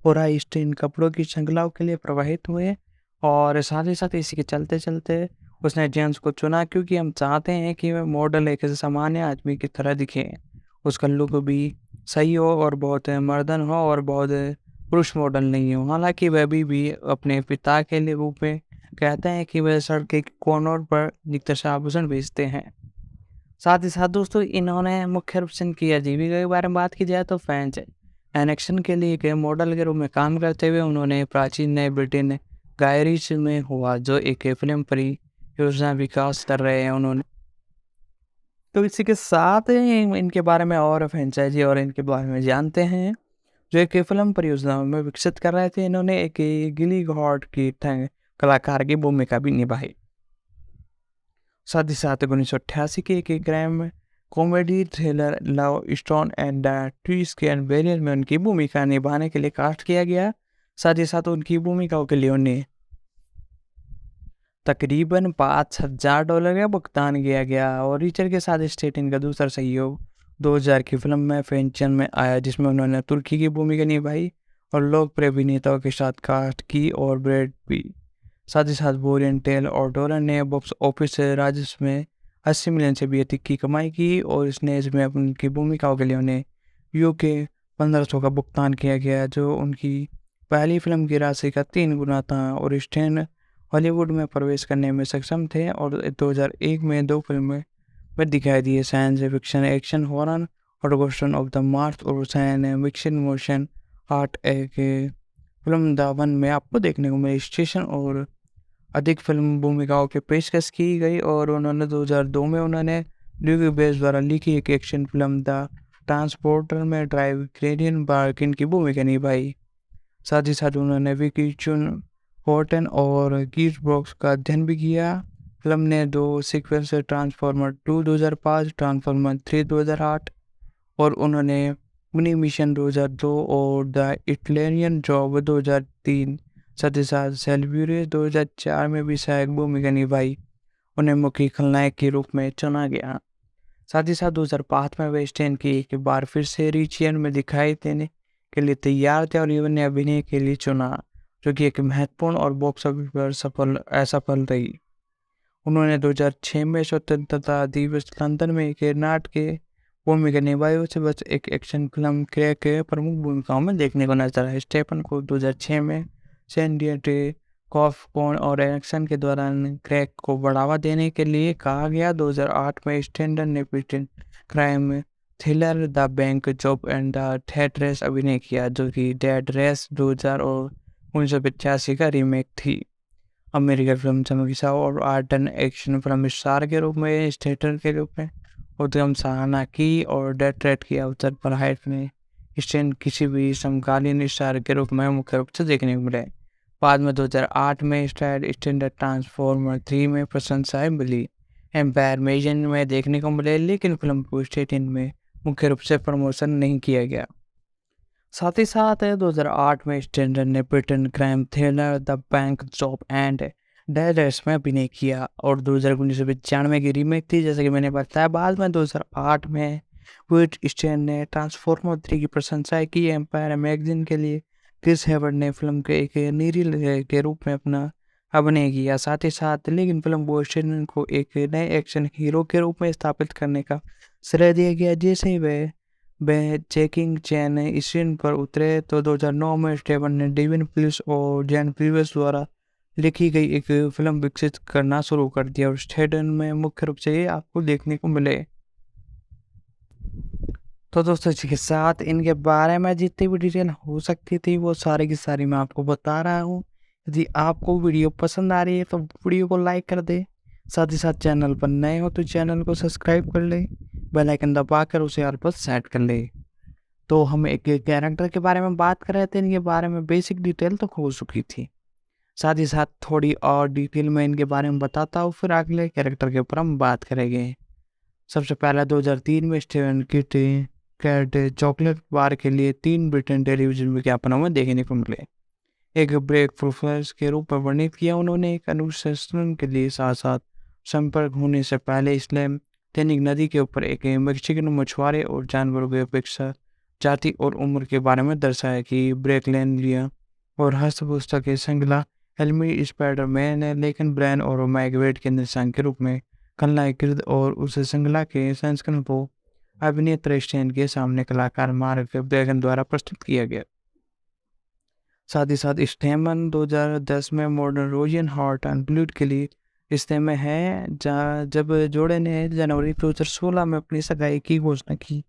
और आइस्टीन कपड़ों की श्रृंखलाओं के लिए प्रवाहित हुए। और साथ ही साथ इसी के चलते चलते उसने जेम्स को चुना, क्योंकि हम चाहते हैं कि वह मॉडल एक सामान्य आदमी की तरह दिखे, उसका लुक भी सही हो और बहुत मर्दन हो और बहुत पुरुष मॉडल नहीं हो। हालांकि वह भी अपने पिता के लिए रूप में कहते हैं कि वह सड़क के कोनों पर नित्य आभूषण बेचते हैं। साथ ही साथ दोस्तों, इन्होंने मुख्य रूप से इनकी आजीविका के बारे में बात की जाए तो फ्रेंच एनेक्शन के लिए एक मॉडल के रूप में काम करते हुए उन्होंने प्राचीन नए ब्रिटेन गायरीज में हुआ, जो एक फिल्म परियोजना विकास कर रहे हैं उन्होंने। तो इसी के साथ इनके बारे में और फ्रेंचाइजी और इनके बारे में जानते हैं, जो एक फिल्म परियोजना में विकसित कर रहे थे। इन्होंने एक गिली गॉड की कलाकार की भूमिका भी निभाई। साथ ही साथ 1988 के एक crime comedy thriller love stone and the twist के अनबेरियल में उनकी भूमिका निभाने के लिए कास्ट किया गया। साथ ही साथ उनकी भूमिकाओं के लिए उन्हें तकरीबन $5,000 का भुगतान किया गया। और रिचर के साथ स्टेटिन का दूसरा सहयोग 2000 की फिल्म में फेंचन में आया, जिसमें उन्होंने तुर्की की भूमिका निभाई और लोकप्रिय अभिनेताओं के साथ कास्ट की और ब्रैड पिट। साथ ही साथ बोरियन टेल और डोरन ने बॉक्स ऑफिस राजस्व में 80 मिलियन से भी अधिक की कमाई की और इसने इसमें उनकी भूमिकाओं के लिए उन्हें UK 1500 का भुगतान किया गया, जो उनकी पहली फिल्म की राशि का 3 गुना था। और स्टेन हॉलीवुड में प्रवेश करने में सक्षम थे और 2001 में 2 फिल्में में दिखाई दिए, साइंस फिक्शन एक्शन हॉरर और क्वेश्चन ऑफ द मार्स और साइंस फिक्शन मोशन आर्ट एक फिल्म द वन में आपको देखने को मिली। स्टेशन और अधिक फिल्म भूमिकाओं की पेशकश की गई और उन्होंने 2002 में उन्होंने ल्यूक बेस द्वारा लिखी एक एक्शन फिल्म द ट्रांसपोर्टर में ड्राइव क्रेडियन बार्किन की भूमिका निभाई। साथ ही साथ उन्होंने विकी चुन हॉर्टन और कीथ ब्रॉक्स का अध्ययन भी किया। फिल्म ने 2 सीक्वल्स ट्रांसफॉर्मर 2 2005, ट्रांसफॉर्मर 3 2008 और उन्होंने मिनी मिशन 2002 और द इटलियन जॉब 2003, साथ ही साथ सेल्ब्यूरियस 2004 में भी सहायक भूमिका निभाई। उन्हें मुख्य खलनायक के रूप में चुना गया। साथ ही साथ 2005 में वे स्टैन की एक बार फिर से रिचियन में दिखाई देने के लिए तैयार थे और इवन ने अभिनय के लिए चुना, जो कि एक महत्वपूर्ण और बॉक्स ऑफिस पर असफल रही। उन्होंने 2006 में स्वतंत्रता दिवस लंदन में एक नाटक के भूमिका निभाई। उसे बस एक एक्शन फिल्म क्रैक के प्रमुख भूमिकाओं में देखने को नजर आया। स्टेफन को 2006 में सैन डिएगो कॉफ और एक्शन के दौरान क्रैक को बढ़ावा देने के लिए कहा गया। 2008 में स्टैंडन ने Britain crime thriller the bank job and the death race अभिनय किया, जो कि डेड रेस 2000 और 1985 का रीमेक थी। अमेरिकन फिल्म समीक्षा और आर्टन एक्शन फिल्म स्टार के रूप में स्टेटर के रूप में उद्यम सराहना की और डेथ रेट के अवसर पर हाइट में स्टैंड किसी भी समकालीन स्टार के रूप में मुख्य रूप से देखने को मिले। बाद में 2008 में स्टैंडर्ड ट्रांसफॉर्मर 3 में प्रशंसाएं मिली। एम्पायर मेजन में देखने को मिले, लेकिन फिल्म को स्टेटिन में मुख्य रूप से प्रमोशन नहीं किया गया। साथ ही साथ 2008 में स्टैंडर्ड ने Britain crime thriller the bank job and death race में अभिनय किया और 1995 की रीमेक थी, जैसे कि मैंने बताया। बाद में 2008 में विट स्टैन ने ट्रांसफॉर्मर 3 की प्रशंसा की। एम्पायर मैगजीन के लिए क्रिस हेवर्ड ने फिल्म के एक नीरिल के रूप में अपना अभिनय किया। साथ ही साथ लेकिन फिल्म को स्टैन को एक नए एक्शन हीरो के रूप में स्थापित करने का श्रेय दिया गया। जैसे ही वे चेकिंग चैन स्क्रीन पर उतरे तो 2009 में स्टेवन ने डेविन पुलिस और जैन प्रीवियस द्वारा लिखी गई एक फिल्म विकसित करना शुरू कर दिया और स्टेडन में मुख्य रूप से ये आपको देखने को मिले। तो दोस्तों इसी के साथ इनके बारे में जितनी भी डिटेल हो सकती थी वो सारी की सारी मैं आपको बता रहा हूँ। यदि आपको वीडियो पसंद आ रही है तो वीडियो को लाइक कर दे, साथ ही साथ चैनल पर नए हो तो चैनल को सब्सक्राइब कर ले, बेल आइकन दबाकर उसे ऑल पर सेट कर ले। तो हम एक कैरेक्टर के बारे में बात कर रहे थे, इनके बारे में बेसिक डिटेल तो हो चुकी थी। साथ ही साथ थोड़ी और डिटेल में इनके बारे में बताता हूँ, फिर अगले कैरेक्टर के ऊपर हम बात करेंगे। सबसे पहला 2003 में Steven Kit Kat chocolate bar के लिए 3 ब्रिटेन टेलीविजन विज्ञापनों में देखने को मिले। एक ब्रेक प्रोफेसर के रूप में वर्णित किया उन्होंने एक अनुशासन के लिए साथ साथ संपर्क होने से पहले इस्लाम दैनिक नदी के ऊपर एक मैक्सिकन मछुआरे और जानवरों की अपेक्षा जाति और उम्र के बारे में दर्शाया कि ब्रेक लेन लिया और हस्त पुस्तक के श्रृंखला हेलमी स्पाइडरमैन है, लेकिन ब्रैन और मैगवेट के निशान के रूप में खलनायक और उस श्रृंखला के संस्करण को अभिनेता स्टैन के सामने कलाकार मार्क बैगन द्वारा प्रस्तुत किया गया। साथ ही साथ स्टेमन 2010 में मॉडर्न रोजियन हार्ट एंड ब्लूड के लिए रिश्ते में है, जब जोड़े ने जनवरी 2016 में अपनी सगाई की घोषणा की।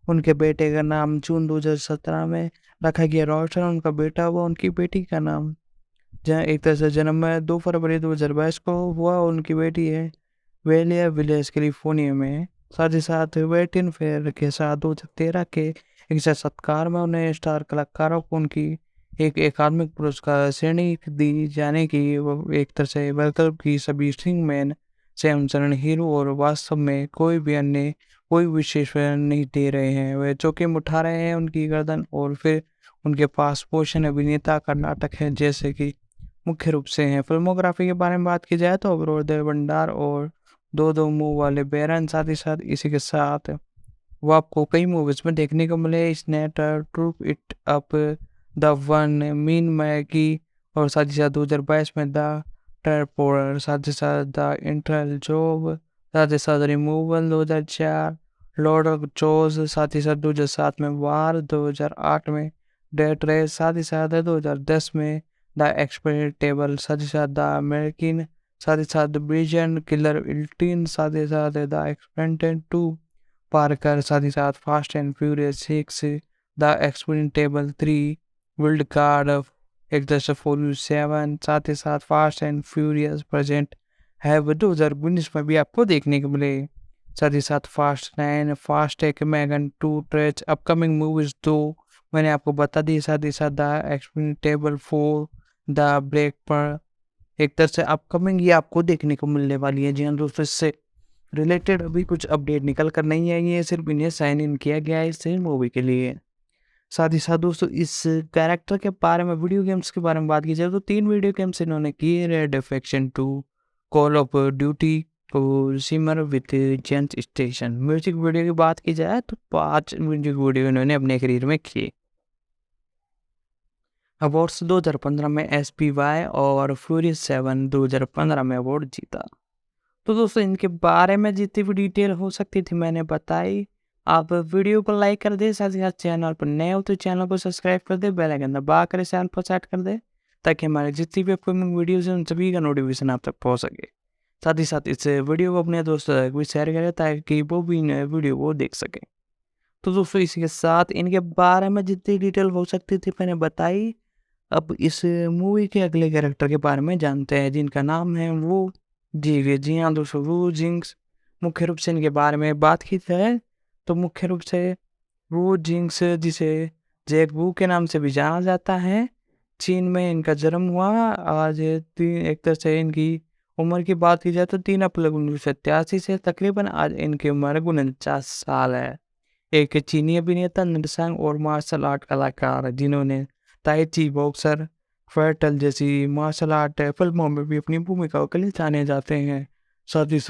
उनके बेटे का नाम जून 2017 में रखा गया। रोशन उनका बेटा हुआ, उनकी बेटी का नाम जहाँ एक तरह से जन्म 2 फरवरी 2022 को हुआ। उनकी बेटी है वेलिया विलेज कैलिफोर्निया में। साथ ही साथ वेटिन फेयर के साथ 2013 के एक साक्षात्कार में उन्हें स्टार कलाकारों को उनकी एक अकादमिक पुरस्कार श्रेणी दी जाने की एक तरह से वेलकम की। सभी स्ट्रिंगमैन से अनुसरण हीरो और वास्तव में कोई भी अन्य कोई विशेष नहीं दे रहे हैं। वे जोखिम उठा रहे हैं उनकी गर्दन और फिर उनके पास पोषण अभिनेता का नाटक है जैसे कि मुख्य रूप से हैं। फिल्मोग्राफी के बारे में बात की जाए तो अवरोधे भंडार और दो मुंह वाले बैरन, साथ ही साथ इसी के साथ वो आपको कई मूवीज में देखने को मिले। स्नेटर, troop it up, the one, mean Maggie और साथ ही साथ 2022 में द टर्पोर, साथ ही साथ द इंटरल जॉब, साथ ही साथ रिमूवल 2004, लॉर्ड ऑफ चोज, साथ ही साथ 2007 में वार, 2008 में डेथ रेस, साथ ही साथ 2010 में द एक्सपेरिमेंटेबल, साथ ही साथ द अमेरिकन, साथ ही साथ ब्रिजन किलर 18, साथ ही साथ द एक्सपेरिमेंटेड 2 पार्कर, साथ ही साथ fast and furious 6, the expendables 3 world card of 1-47, साथ ही साथ फास्ट एंड फ्यूरियस प्रेजेंट है 2019 में भी आपको देखने को मिले। साथ ही साथ फास्ट 9, फास्ट एक मैगन 2 ट्रेच अपकमिंग मूवीज 2 मैंने आपको बता दी। साथ ही साथ द एक्सपेंडेबल 4, द ब्रेक पर एक तरह से अपकमिंग ये आपको देखने को मिलने वाली है। जी हाँ दोस्तों, इससे रिलेटेड अभी कुछ अपडेट निकल कर नहीं आई है, सिर्फ इन्हें साइन इन किया गया है इस मूवी के लिए। साथ ही साथ दोस्तों, इस कैरेक्टर के बारे में, वीडियो गेम्स के बारे में बात की जाए तो 3 वीडियो गेम्स इन्होंने किए, red dead redemption 2, call of duty और सिमर विथ जेंट स्टेशन। म्यूजिक वीडियो की बात की जाए तो 5 म्यूजिक वीडियो इन्होंने अपने करियर में किए। अवार्ड्स 2015 में SPY और फ्यूरियस 7 2015 में अवार्ड जीता। तो दोस्तों, इनके बारे में जितनी भी डिटेल हो सकती थी मैंने बताई। आप वीडियो को लाइक कर दे, साथ ही साथ चैनल पर नए हो तो चैनल को सब्सक्राइब कर दे, बेल आइकन दबा कर चैनल पर सेट कर दे, ताकि हमारे जितनी भी अपकमिंग वीडियोज़ हैं उन सभी का नोटिफिकेशन आप तक पहुंच सके। साथ ही साथ इस वीडियो को अपने दोस्तों तक भी शेयर करें, ताकि वो भी नए वीडियो को देख सकें। तो दोस्तों, इसी के साथ इनके बारे में जितनी डिटेल हो सकती थी मैंने बताई। अब इस मूवी के अगले कैरेक्टर के बारे में जानते हैं, जिनका नाम है वो जिंक्स। जी हाँ दोस्तों, वो जिंक्स। मुख्य रूप से इनके बारे में बात की जाए तो मुख्य रूप से वो जिंक्स, जिसे जैक वू के नाम से भी जाना जाता है, चीन में इनका जन्म हुआ। आज एक तरह से इनकी उम्र की बात की जाए तो 3 अप्रैल 1987 से तकरीबन आज इनकी उम्र 49 साल है। एक चीनी अभिनेता, निर्देशक और मार्शल आर्ट कलाकार, जिन्होंने ताई ची बॉक्सर, फाइटल जैसी मार्शल आर्ट फिल्मों में भी अपनी भूमिकाओं के लिए जाने जाते हैं। साथ ही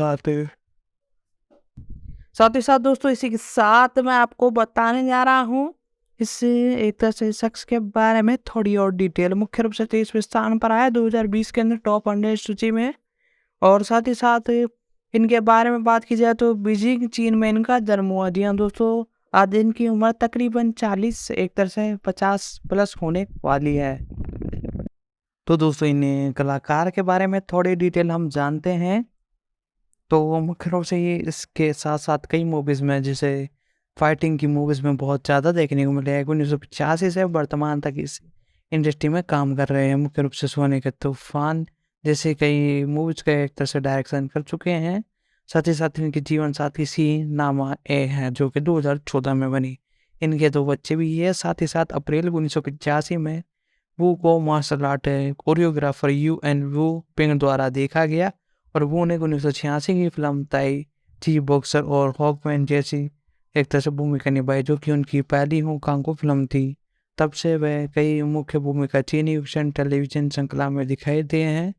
साथ दोस्तों, इसी के साथ मैं आपको बताने जा रहा हूँ इस एक तरह से शख्स के बारे में थोड़ी और डिटेल। मुख्य रूप से 23वें स्थान पर आया 2020 के अंदर टॉप 100 सूची में। और साथ ही साथ इनके बारे में बात की जाए तो बीजिंग चीन में इनका जन्म हुआ। जी हाँ दोस्तों, आज इनकी उम्र तकरीबन 40, एक तरह से 50 प्लस होने वाली है। तो दोस्तों, इन कलाकार के बारे में थोड़ी डिटेल हम जानते हैं। तो मुख्य रूप से ये इसके साथ साथ कई मूवीज़ में, जैसे फाइटिंग की मूवीज़ में बहुत ज़्यादा देखने को मिले हैं। 1985 से वर्तमान तक इस इंडस्ट्री में काम कर रहे हैं। मुख्य रूप से सोने के तूफान जैसे कई मूवीज़ का एक तरह से डायरेक्शन कर चुके हैं। साथ ही साथ इनके जीवन साथी सी नामा ए है, जो कि 2014 में बनी। इनके 2 बच्चे भी है। साथ ही साथ अप्रैल 1985 में वू को मार्शल आर्ट कोरियोग्राफर UN वू पिंग द्वारा देखा गया, और वो ने 1986 की फिल्म ताई ची बॉक्सर और हॉकमैन जैसी एक तरह से भूमिका निभाई, जो कि उनकी पहली होंगकांगो फिल्म थी। तब से वह कई मुख्य भूमिका चीनी विजन टेलीविजन श्रृंखला में दिखाई दिए हैं।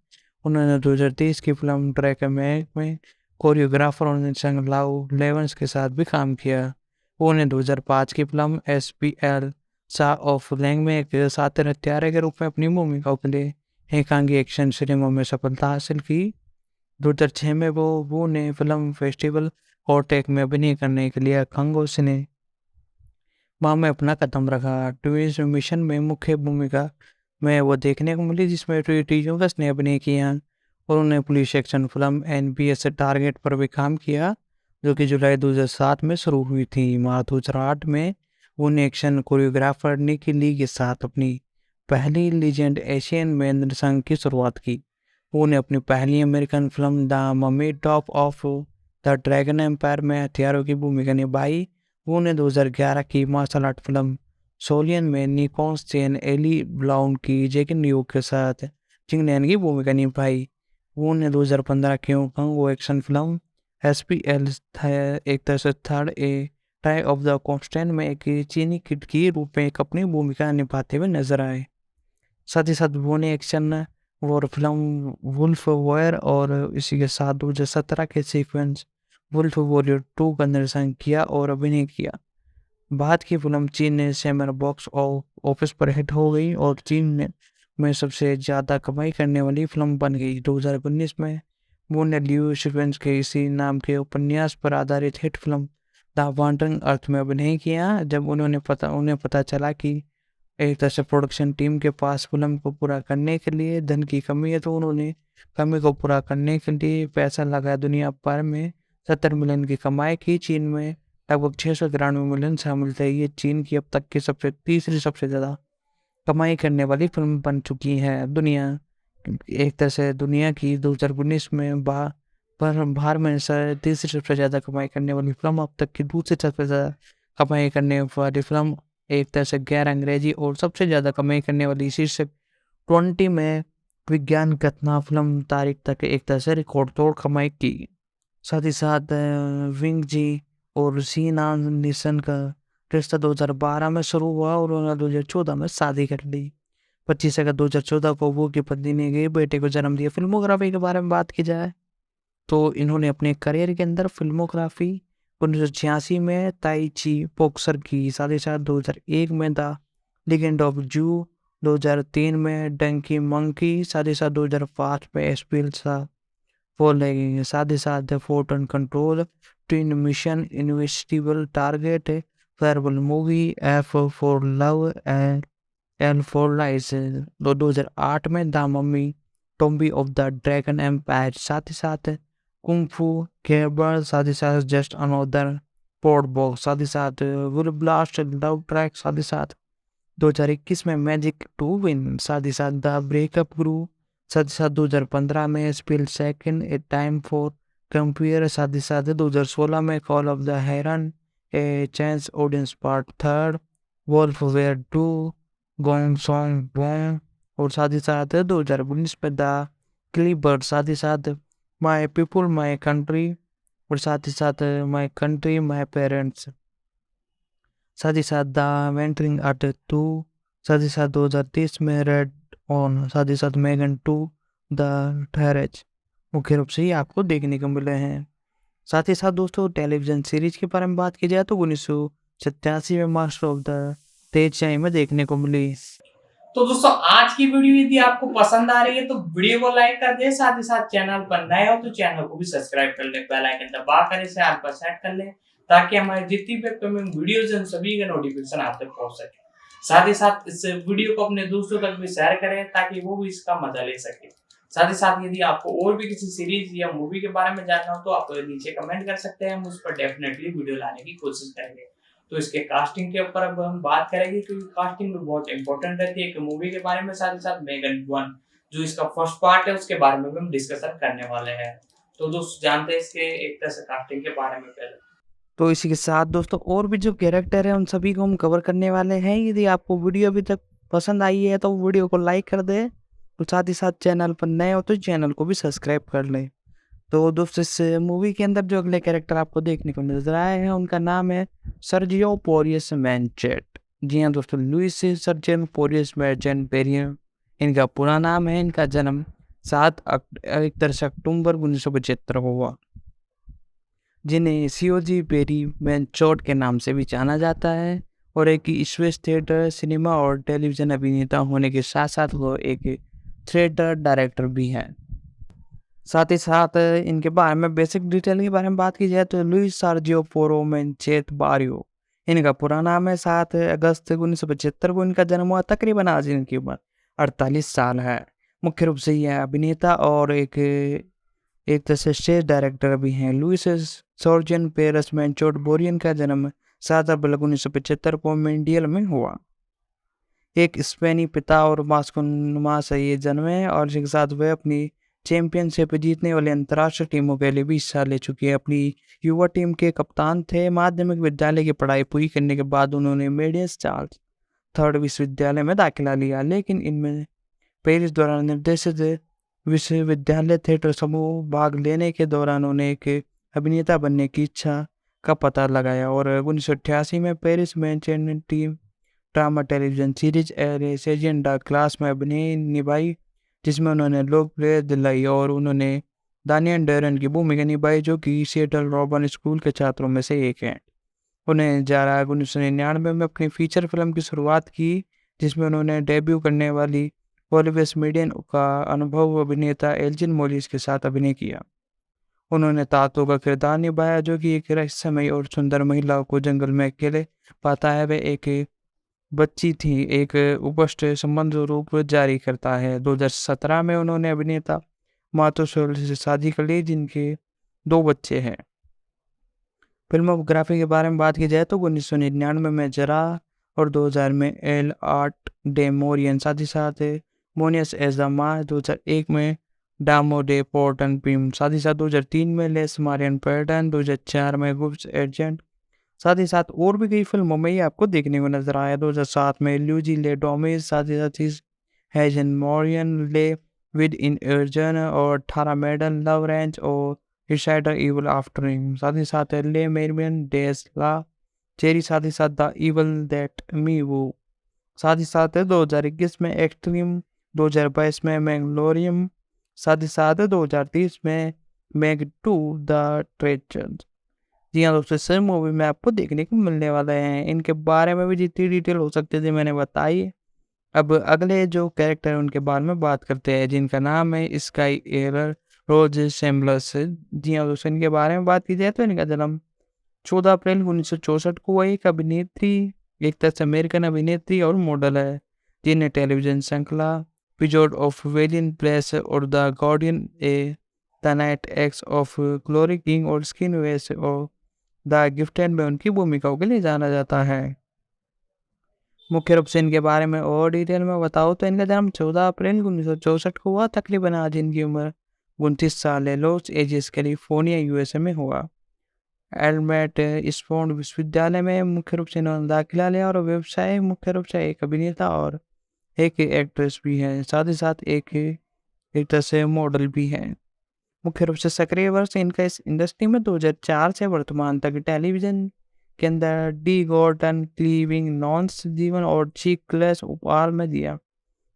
उन्होंने 2023 की फिल्म ट्रैक में कोरियोग्राफर और निर्देशक लाओ लेवंस के साथ भी काम किया। उन्होंने 2005 की फिल्म SPL सा ऑफ लैंग में एक साथी हत्यारे के रूप में अपनी भूमिकाओं के लिए हेकांगी एक्शन सिनेमा में सफलता हासिल की। 2006 में वो ने फिल्म फेस्टिवल हॉटेक में अभिनय करने के लिए खंगो सिने वहाँ में अपना कदम रखा। ट्विस्ट मिशन में मुख्य भूमिका में वो देखने को मिली, जिसमें टीजोंगस ने अभिनय किया, और उन्होंने police action film NBS target पर भी काम किया, जो कि जुलाई 2007 में शुरू हुई थी। मार्च 2008 में उन्हें एक्शन कोरियोग्राफर निकी ली के साथ अपनी पहली लीजेंड एशियन में निर्देशन की शुरुआत की। उन्होंने अपनी पहली American film the mummy tomb of the dragon emperor में हथियारों की भूमिका निभाई। उन्होंने 2011 की मार्शल आर्ट फिल्म सोलियन में निकोन चेन एली ब्लाउन की जैकिन न्यू के साथ चिंगनैन की भूमिका निभाई। उन्होंने 2015 की होंगकांगो एक्शन फिल्म SPL एक तरह से third tie of the constant में एक चीनी किड की रूप में एक अपनी भूमिका निभाते हुए नजर आए। साथ ही साथ वो ने एक्शन और फिल्म वुल्फ वॉयर और इसी के साथ 2017 के सीक्वेंस वुल्फ वॉरियर 2 का निर्देशन किया और अभिनय किया। बाद की फिल्म चीन ने सेमर बॉक्स ऑफिस पर हिट हो गई और चीन में सबसे ज़्यादा कमाई करने वाली फिल्म बन गई। 2019 में वो ने लियो सीक्वेंस के इसी नाम के उपन्यास पर आधारित हिट फिल्म द वांडरिंग अर्थ में अभिनय किया। जब उन्हें पता चला कि एक तरह से प्रोडक्शन टीम के पास फिल्म को पूरा करने के लिए धन की कमी है, तो उन्होंने कमी को पूरा करने के लिए पैसा लगाया। दुनिया भर में 70 मिलियन की कमाई की। चीन में लगभग 693 मिलियन शामिल थे। ये चीन की अब तक की तीसरी सबसे ज़्यादा कमाई करने वाली फिल्म बन चुकी है। एक तरह से दुनिया की 2019 में बाहर में तीसरी सबसे ज़्यादा कमाई करने वाली फिल्म, अब तक की दूसरी सबसे ज़्यादा कमाई करने वाली फिल्म एक तरह से गैर अंग्रेजी और सबसे ज़्यादा कमाई करने वाली शीर्षक 20 में विज्ञान कथना फिल्म तारीख तक एक तरह से रिकॉर्ड तोड़ कमाई की। साथ ही साथ विंग जी और सीना निशन का रिश्ता 2012 में शुरू हुआ और उन्होंने 2014 में शादी कर ली। 25 अगस्त 2014 को वो की पत्नी ने गए बेटे को जन्म दिया। फिल्मोग्राफी के बारे में बात की जाए तो इन्होंने अपने करियर के अंदर फिल्मोग्राफी 1986 में ताई ची बॉक्सर की, साथ ही साथ 2001 में द लीजेंड ऑफ जू, 2003 में डंकी मंकी, साथ ही साथ 2005 में स्पिल सा फॉर लगेंगे, साथ ही साथ द फोर्टन control, twin mission, invisible target, farewell movie, F for love and L for lies, 2008 में the mummy, tomb of the dragon empire, साथ ही साथ कुंग फू केबर, साथ ही साथ जस्ट अनदर पोर्ट बॉक्स, साथ ही साथ विल ब्लास्ट लव ट्रैक, साथ ही साथ 2021 में मैजिक टू विन, साथ ही साथ द ब्रेकअप ग्रू, साथ ही साथ 2015 में spill second a time for compare, साथ ही साथ 2016 में call of the heron a chance audience part third, wolf where 2, going song bong, और साथ ही साथ 2019 में द क्लीबर्ड, साथ ही साथ माई पीपुल माई कंट्री, और साथ ही साथ माई कंट्री माई पेरेंट्स, साथ ही साथ द वेंटरिंग आर्ट 2, साथ ही साथ 2030 में रेड ऑन, साथ ही साथ मेगन 2 द ठहरेज मुख्य रूप से ही आपको देखने को मिले हैं। साथ ही साथ दोस्तों टेलीविजन सीरीज के बारे में बात की जाए तो 1987 में मास्टर ऑफ द तेजशाही में देखने को मिली। तो दोस्तों आज की वीडियो यदि आपको पसंद आ रही है तो वीडियो को लाइक कर दे, साथ ही साथ चैनल पर नए हो तो चैनल को भी सब्सक्राइब कर ले, बेल आइकन दबा कर इसे ऑल पर सेट कर ले ताकि हमारी जितनी भी अपकमिंग वीडियोस हैं सभी का नोटिफिकेशन आप तक पहुंच सके। साथ ही साथ इस वीडियो को अपने दोस्तों तक भी शेयर करें ताकि वो भी इसका मजा ले सके। साथ ही साथ यदि आपको और भी किसी सीरीज या मूवी के बारे में जानना हो तो आप नीचे कमेंट कर सकते हैं, हम उस पर डेफिनेटली वीडियो लाने की कोशिश करेंगे। तो इसके कास्टिंग के ऊपर अब हम बात करेंगे क्योंकि कास्टिंग भी बहुत इंपॉर्टेंट रहती है एक मूवी के बारे में। साथ ही साथ मेगन 1 जो इसका फर्स्ट पार्ट है उसके बारे में भी हम डिस्कशन करने वाले हैं। तो दोस्तों जानते हैं इसके एक तरह से कास्टिंग के बारे में पहले। तो इसी के साथ दोस्तों और भी जो कैरेक्टर है उन सभी को हम कवर करने वाले हैं। यदि आपको वीडियो अभी तक पसंद आई है तो वीडियो को लाइक कर दे, और साथ ही साथ चैनल पर नए हो तो चैनल को भी सब्सक्राइब कर लें। तो दोस्तों इस मूवी के अंदर जो अगले कैरेक्टर आपको देखने को नजर आए हैं उनका नाम है सर्जियो पोरियस मैंचेट। जी हाँ दोस्तों, लुइस सर्जियो पोरियस मैंचेट पेरियम इनका पूरा नाम है। इनका जन्म 7 अक्टूबर 1975 को हुआ, जिन्हें सीओजी पेरी मैंचोट के नाम से भी जाना जाता है, और एक स्पेस थिएटर, सिनेमा और टेलीविजन अभिनेता होने के साथ साथ वो एक थिएटर डायरेक्टर भी हैं। साथ ही साथ इनके बारे में बेसिक डिटेल के बारे में बात की जाए तो लुइस सर्जियो पोरो मैंचेट बारियो इनका पूरा नाम है। 7 अगस्त 1975 को इनका जन्म हुआ। तकरीबन आज इनकी उम्र 48 साल है। मुख्य रूप से यह अभिनेता और एक तरह से स्टेज डायरेक्टर भी हैं। लुइस सर्जियो पेरस मैंचोट बोरियन का जन्म 7 अप्रैल 1975 को मेंडियल में हुआ। एक स्पेनी पिता और मास्को माँ से ये जन्मे, और इसके साथ वे अपनी चैंपियनशिप जीतने वाली अंतर्राष्ट्रीय टीमों के लिए भी हिस्सा ले चुके हैं। अपनी युवा टीम के कप्तान थे। माध्यमिक विद्यालय की पढ़ाई पूरी करने के बाद उन्होंने मेडियस चार्ल्स थर्ड विश्वविद्यालय में दाखिला लिया, लेकिन इनमें पेरिस द्वारा निर्देशित विश्वविद्यालय थिएटर समूह भाग लेने के दौरान उन्हें एक अभिनेता बनने की इच्छा का पता लगाया, और 1988 में पेरिस में टीम ड्रामा टेलीविजन सीरीज सेजियन द क्लास में अभिनय निभाई, जिसमें उन्होंने लोकप्रिय दिलाई, और उन्होंने दानियल डेरन की भूमिका निभाई जो कि सिएटल रॉबर्न स्कूल के छात्रों में से एक हैं। उन्हें 1999 में अपनी फीचर फिल्म की शुरुआत की, जिसमें उन्होंने डेब्यू करने वाली ओलिवियस मीडियन का अनुभव अभिनेता एल्जिन मोलिस के साथ अभिनय किया। उन्होंने तातो का किरदार निभाया जो कि एक रहस्यमयी और सुंदर महिला को जंगल में अकेले पाता है। वह एक बच्ची थी, एक उपस्थ संबंध रूप जारी करता है। 2017 में उन्होंने अभिनेता मातोसोल से शादी कर ली, जिनके 2 बच्चे हैं। फिल्मोग्राफी के बारे में बात की जाए तो 1999 में जरा और 2000 में एल आर्ट डे मोरियन, साथ ही साथ मोनियस एज द माँ, 2001 में डामो डे पोर्टन पिम, साथ ही साथ 2003 में लेस मारियन पैटर्न, 2004 में गुप्स एजेंट, साथ ही साथ और भी कई फिल्मों में ये आपको देखने को नजर आया। 2007 में लुइगी ले डोमिस, साथ ही साथ हेजन मॉरियन ले विद इन अर्जन, और 18 मेडल लव रेंज और हिशाइडर इवल आफ्टर हिम। साथ ही साथ ले मेरियन डेस ला चेरी, साथ ही साथ द इवल दैट मी वो। साथ ही साथ 2021 में एक्सट्रीम, 2022 में मैंगलोरियम, साथ ही साथ 2030 में मैग 2 द ट्रेजर। जी हाँ दोस्तों, सर मूवी में आपको देखने को मिलने वाले हैं। इनके बारे में भी जितनी डिटेल हो सकती थी मैंने बताई। अब अगले जो कैरेक्टर है उनके बारे में बात करते हैं, जिनका नाम है स्काई एरर रोज शैम्बलस। जी हाँ दोस्तों, इनके बारे में बात की जाए तो इनका जन्म 14 अप्रैल 1964 को हुआ। एक अभिनेत्री, एक तरह से अमेरिकन अभिनेत्री और मॉडल है, जिन्हें टेलीविजन श्रृंखला एपिसोड ऑफ वेलियन प्लेस और the guardian A the night x of glory king और स्किन वेस और द गिफ्टेड में उनकी भूमिकाओं के लिए जाना जाता है। मुख्य रूप से इनके बारे में और डिटेल में बताओ तो इनका जन्म 14 अप्रैल 1964 को हुआ। तकरीबन आज इनकी उम्र 29 साल है। लॉस एंजल्स कैलिफोर्निया यूएसए में हुआ। एल्बर्ट स्पोर्ड विश्वविद्यालय में मुख्य रूप से इन्होंने दाखिला लिया, और व्यवसाय मुख्य रूप से एक अभिनेता और एक एक्ट्रेस भी है, साथ ही साथ एक तरह से मॉडल भी है। मुख्य रूप से सक्रिय वर्ष इनका इस इंडस्ट्री में 2004 से वर्तमान तक टेलीविजन के अंदर डी गॉर्डन, क्लीविंग, नॉन्स जीवन और चीक क्लैश उपहार में दिया,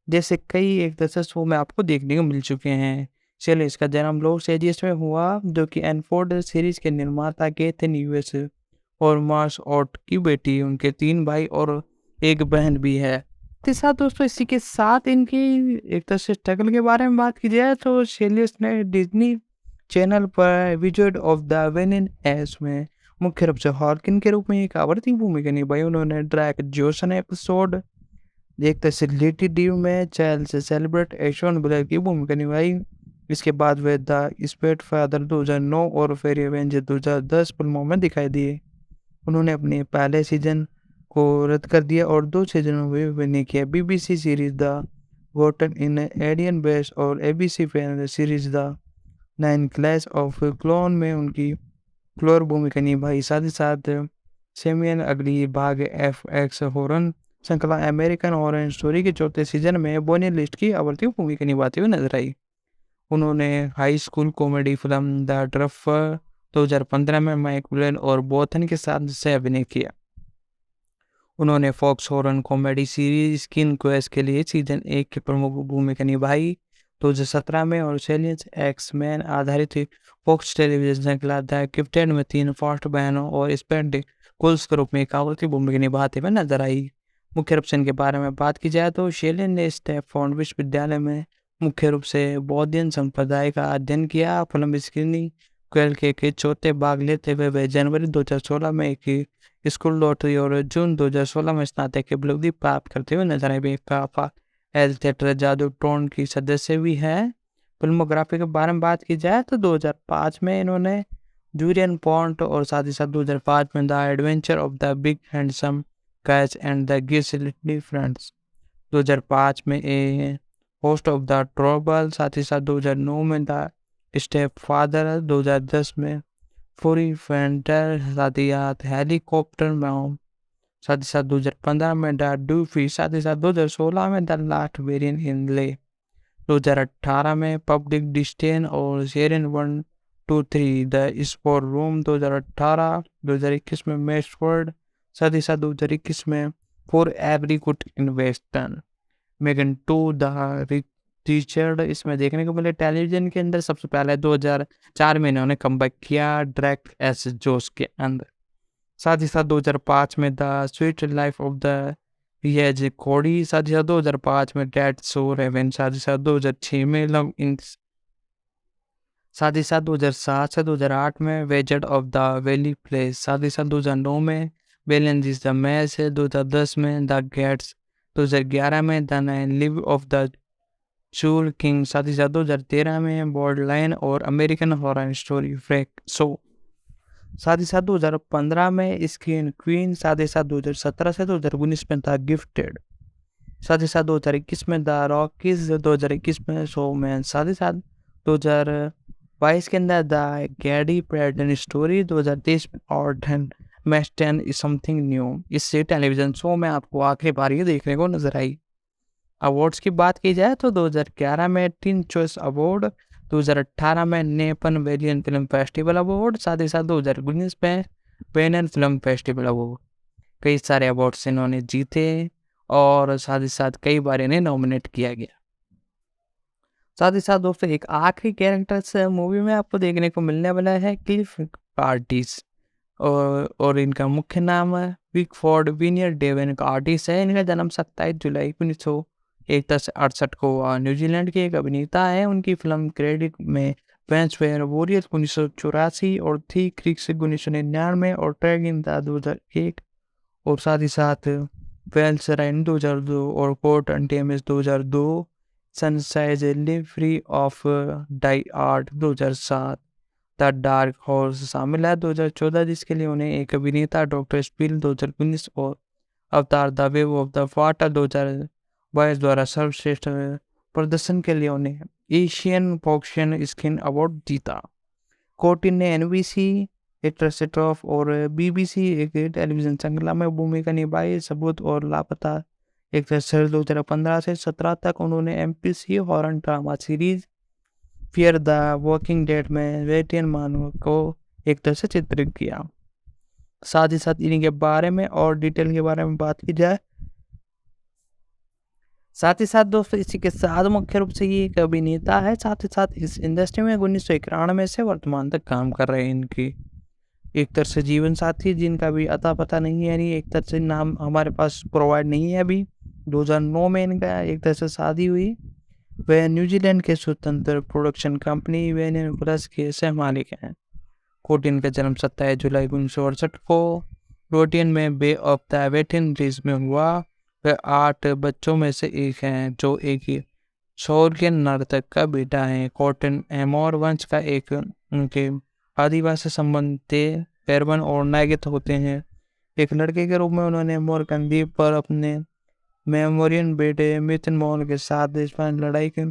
जैसे कई एक तरह से शो में आपको देखने को मिल चुके हैं। चलिए, इसका जन्म लॉस एंजल्स में हुआ, जो कि एनफोर्ड सीरीज के निर्माता केथन यूएस और मार्स ऑट की बेटी, उनके 3 भाई और एक बहन भी है। तो साथ दोस्तों, इसी के साथ इनकी एक तरह से स्ट्रगल के बारे में बात की जाए तो शेलियस ने डिज्नी चैनल पर विजर्ड ऑफ द वेनिन एस में मुख्य रूप से हॉर्किन के रूप में एक आवर्ती भूमिका निभाई। उन्होंने ड्रैक जोसन एपिसोड एक तरह से लेटी ड्यू में चाइल्ड से सेलिब्रेट एशोन ब्लेयर की भूमिका निभाई। इसके बाद वे द स्पेड फादर 2009 और फेरी एवेंजर 2010 फिल्मों में दिखाई दिए। उन्होंने अपने पहले सीजन को रद्द कर दिया और 2 सीजनों में अभिनय किया। बीबीसी सीरीज द गोटन इन एडियन बेस और ABC fan series the 9 clash of clone में उनकी क्लोर भूमिका निभाई। साथ ही साथ सेमियन अगली भाग FX हॉरर श्रृंखला अमेरिकन हॉरर स्टोरी के 4थे सीजन में बोनी लिस्ट की आवर्ती भूमिका निभाते हुए नजर आई। उन्होंने high school comedy film the ड्रफर 2015 में माइक ब्लेन और बोथन के साथ से अभिनय किया। उन्होंने Fox horror comedy series skin quest के लिए सीजन 1 की प्रमुख भूमिका निभाई 2017 में, और सेलियंस एक्स-मैन आधारित फॉक्स टेलीविजन श्रृंखला द गिफ्टेड में 3 फास्ट बहनों और स्पेंड कुल्स के रूप में एक आवर्ती भूमिका निभाते हुए नजर आई। मुख्य रूप से इनके बारे में बात की जाए तो शेलियन ने स्टैनफोर्ड विश्वविद्यालय में मुख्य रूप से बौद्धिक संप्रदाय का अध्ययन किया। फिल्म स्क्रीनिंग क्वेल के चौथे भाग लेते हुए वे जनवरी 2016 में एक स्कूल लौटी और जून 2016 में स्नातक की उपलब्धि प्राप्त करते हुए नजर आए। काफा एल थिएटर जादू टोन की सदस्य भी है। फिल्मोग्राफी के बारे में बात की जाए तो 2005 में इन्होंने जूरियन पॉन्ट और साथ ही साथ 2005 में the adventure of the big handsome catch and the गिसलिटली फ्रेंड्स 2005 में a host of the trouble, साथ ही साथ 2009 में द स्टेप फादर, 2010 में फूरी फेंटर, साथ ही साथ हेलीकॉप्टर मॉम, साथ ही साथ 2015 में द डूफी, साथ ही साथ 2016 में द लास्ट वेरिएंट इन ले, 2018 में पब्लिक डिस्टेन और शेरन 123 द स्पोर्ट रूम 2018, 2021 में मेस्टवर्ड, साथ ही साथ 2021 में for every good investor Megan 2 the teacher इसमें देखने को मिले। टेलीविजन के अंदर सबसे पहले 2004 में इन्होंने कमबैक किया डायरेक्ट एस जोश के अंदर। साथ ही साथ 2005 में the sweet life of the रियाज कोडी, साथ ही साथ 2005 में डेड सो रेवन, साथ ही साथ 2006 में लव इन, साथ ही साथ 2007 से 2008 में वेजर्ड ऑफ द वैली प्लेस, साथ ही साथ 2009 में बेलन इज द मैच है, 2010 में द गेट्स, 2011 में द लिव ऑफ द चूल किंग, साथ ही साथ 2013 में बॉर्डरलाइन और American horror story freak show, साथ ही साथ 2015 में स्क्रीन क्वीन, साथ ही साथ 2017 से 2019 में द गिफ्टेड, साथ ही साथ 2021 में द रॉकीज, 2021 में शोमैन, साथ ही साथ 2022 के अंदर द गैडी पैटर्न स्टोरी, 2023 में ऑर्डन मैस्टन इज समथिंग न्यू। इस टेलीविज़न शो में आपको आखिरी बार ये देखने को नजर आई। अवार्ड्स की बात की जाए तो 2011 में टीन चॉइस अवार्ड, 2018 में नेपन वेरियन फिल्म फेस्टिवल अवार्ड, साथ ही साथ 2019 में वेनन फिल्म फेस्टिवल अवार्ड। कई सारे अवार्ड्स इन्होंने जीते और साथ ही साथ कई बार इन्हें नॉमिनेट किया गया। साथ ही साथ दोस्तों एक आखिरी कैरेक्टर्स मूवी में आपको देखने को मिलने वाला है क्लिफ कार्टिस, और इनका मुख्य नाम है विकफोर्ड विनियर डेवन कार्टिस है। इनका जन्म 27 जुलाई 1968 को न्यूजीलैंड के एक अभिनेता है। उनकी फिल्म क्रेडिट में वेंसफेयर वॉरियर 1984 और थी क्रिक्स 1999 और ट्रैग इन द 2001 और साथ ही साथ वेल्स राइन 2002 और कोर्ट अंटेमिस 2002, सनसाइज live free of die art 2007, the dark horse शामिल है 2014 जिसके लिए उन्हें एक अभिनेता डॉक्टर स्पील 2019 और अवतार the wave of the water 2022 द्वारा सर्वश्रेष्ठ प्रदर्शन के लिए उन्हें एशियन फॉक्शन स्क्रीन अवार्ड जीता। कोटिन ने एनबीसी एक्ट्रेस ऑफ और बीबीसी एक टेलीविजन श्रृंखला में भूमिका निभाई। सबूत और लापता एक्ट्रेस 2015 से 17 तक उन्होंने MPC horror drama series fear the walking dead में वेटियन मानव को एक तरह से चित्रित किया। साथ ही साथ इनके बारे में और डिटेल के बारे में बात की जाए, साथ ही साथ दोस्तों इसी के साथ मुख्य रूप से ये एक अभिनेता है। साथ ही साथ इस इंडस्ट्री में 1991 से वर्तमान तक काम कर रहे हैं। इनकी एक तरह से जीवन साथी जिनका भी अता पता नहीं है, यानी एक तरह से नाम हमारे पास प्रोवाइड नहीं है अभी। 2009 में इनका एक तरह से शादी हुई। वह न्यूजीलैंड के स्वतंत्र प्रोडक्शन कंपनी वेनियन प्लस के सह मालिक हैं। कोटिन का जन्म 27 जुलाई 1968 को रोटियन में बे ऑफ द वेटिन ब्रिज में हुआ। वह 8 बच्चों में से एक हैं जो एक शौर्यन नर्तक का बेटा है। कोटिन एमोर वंश का एक उनके आदिवासी संबंध थे पेरवन और नायगित होते हैं। एक लड़के के रूप में उन्होंने मोरकन द्वीप पर अपने मेमोरियन बेटे मिथुन मोहन के साथ स्पेन लड़ाई के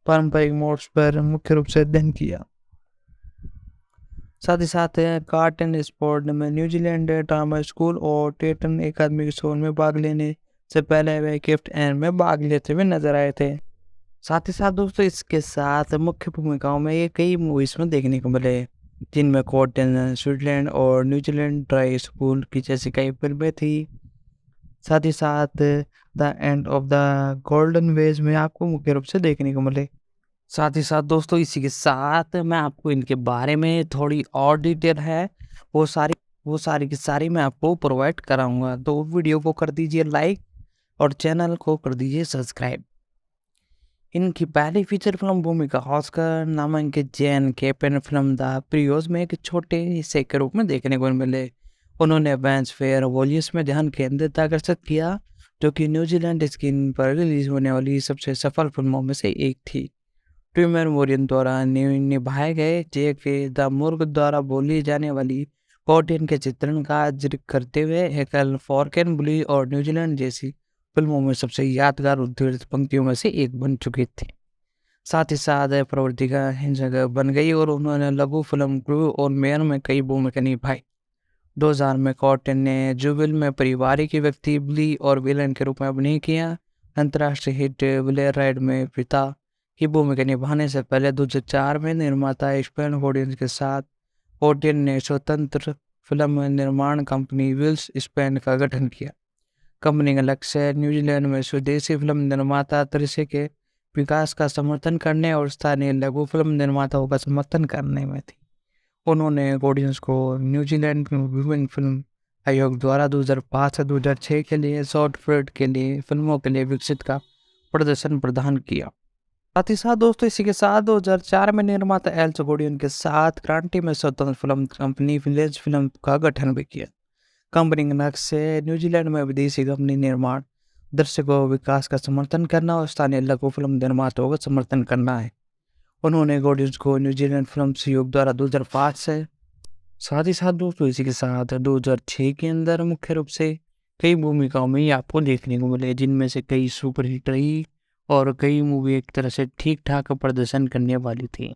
पारंपरिक मोड्स पर मुख्य रूप से अध्ययन किया। साथ ही साथ कार्टन स्पोर्ट में न्यूजीलैंड ड्रामा स्कूल और टेटन अकादमी शो में भाग लेने से पहले वे गिफ्ट एंड में भाग लेते हुए नजर आए थे। साथ ही साथ दोस्तों इसके साथ मुख्य भूमिकाओं में ये कई मूवीज में देखने को मिले जिनमें कोटन स्विट्जरलैंड और न्यूजीलैंड ड्राई स्कूल की जैसी कई फिल्में थी। साथ ही साथ the end of the golden wedge में आपको मुख्य रूप से देखने को मिले। साथ ही साथ दोस्तों इसी के साथ मैं आपको इनके बारे में थोड़ी और डिटेल है वो सारी की सारी मैं आपको प्रोवाइड कराऊंगा। तो वीडियो को कर दीजिए लाइक और चैनल को कर दीजिए सब्सक्राइब। इनकी पहली फीचर फिल्म भूमिका ऑस्कर नामांकित जैन कैपेन फिल्म द प्रियोस में एक छोटे हिस्से के रूप में देखने को मिले। उन्होंने वेंसफेयर वॉलियर्स में ध्यान केंद्रित आकर्षित किया जो कि न्यूजीलैंड स्क्रीन पर रिलीज होने वाली सबसे सफल फिल्मों में से एक थी। ट्विमर मोरियन द्वारा निभाए गए जेक द मुर्ग द्वारा बोली जाने वाली कोटिन के चित्रण का जिक्र करते हुए हेकल फॉर्कन बुली और न्यूजीलैंड जैसी फिल्मों में सबसे यादगार उद्धृत पंक्तियों में से एक बन चुके थे। साथ ही साथ प्रवृत्ति का जगह बन गई और उन्होंने लघु फिल्म क्रू और मेयर में कई भूमिका निभाई। 2000 में कॉटन ने जुबिल में पारिवारिक व्यक्ति बिली और विलन के रूप में अभिनय किया। अंतर्राष्ट्रीय हिट विलेर राइड में पिता की भूमिका निभाने से पहले 2004 में निर्माता स्पेन ऑडियंस के साथ कॉटन ने स्वतंत्र फिल्म निर्माण कंपनी विल्स स्पेन का गठन किया। कंपनी का लक्ष्य न्यूजीलैंड में स्वदेशी फिल्म निर्माता दृश्य के विकास का समर्थन करने और स्थानीय लघु फिल्म निर्माताओं का समर्थन करने में थी। उन्होंने ऑडियंस को न्यूजीलैंड विभिन्न फिल्म आयोग द्वारा 2005 से 2006 के लिए शॉर्ट फिल्म के लिए फिल्मों के लिए विकसित का प्रदर्शन प्रदान किया। साथ ही साथ दोस्तों इसी के साथ 2004 में निर्माता एल्स गोडियन के साथ क्रांति में स्वतंत्र फिल्म कंपनी विलेज फिल्म का गठन भी किया। कंपनी के लक्ष्य न्यूजीलैंड में विदेशी कंपनी निर्माण दर्शकों विकास का समर्थन करना और स्थानीय लघु फिल्म निर्माताओं का समर्थन करना है। उन्होंने ऑडियंस को न्यूजीलैंड फिल्म सहयोग द्वारा 2005 से साथ ही साथ दोस्तों इसी के साथ 2006 के अंदर मुख्य रूप से कई भूमिकाओं में आपको देखने को मिले जिनमें से कई सुपरहिट रही और कई मूवी एक तरह से ठीक ठाक प्रदर्शन करने वाली थी।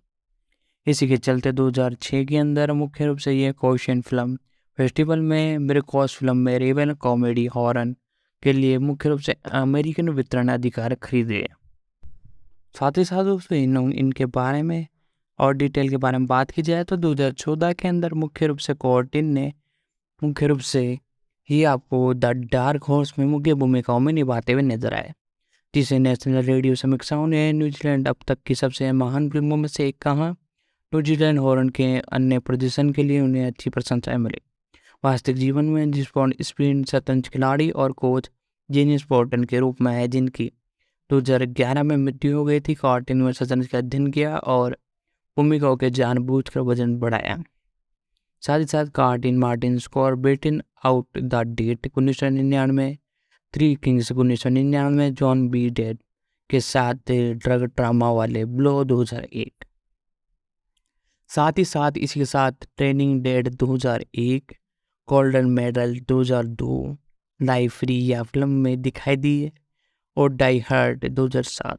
इसी के चलते 2006 के अंदर मुख्य रूप से ये क्वेश्चन फिल्म फेस्टिवल में मिर्कॉस फिल्म में रेवन कॉमेडी हॉरर के लिए मुख्य रूप से अमेरिकन वितरण अधिकार खरीदे। साथ ही साथ दोस्तों इनके बारे में और डिटेल के बारे में बात की जाए तो 2014 के अंदर मुख्य रूप से कोर्टिन ने मुख्य रूप से ही आपको द डार्क हॉर्स में मुख्य भूमिकाओं में निभाते हुए नजर आए, जिसे नेशनल रेडियो समीक्षाओं ने न्यूजीलैंड अब तक की सबसे महान फिल्मों में से एक कहा। न्यूजीलैंड हॉरर के अन्य प्रदर्शन के लिए उन्हें अच्छी प्रशंसाएं मिली। वास्तविक जीवन में जिस बॉन्ड स्पिन शतरंज खिलाड़ी और कोच जेनिस बॉर्टन के रूप में है, जिनकी 2011 में मृत्यु हो गई थी, कार्टिन में शतरंज का अध्ययन किया और भूमिकाओं के जानबूझकर वजन बढ़ाया। साथ ही साथ कार्टिन मार्टिन स्कोर बेटिन out the date 1999, three kings 1999, John B dead के साथ ड्रग ड्रामा वाले ब्लो 2001। साथ ही साथ इसी के साथ training dead 2001, golden medal 2002, life free या फिल्म में दिखाई दी है, और डाई हार्ड 2007,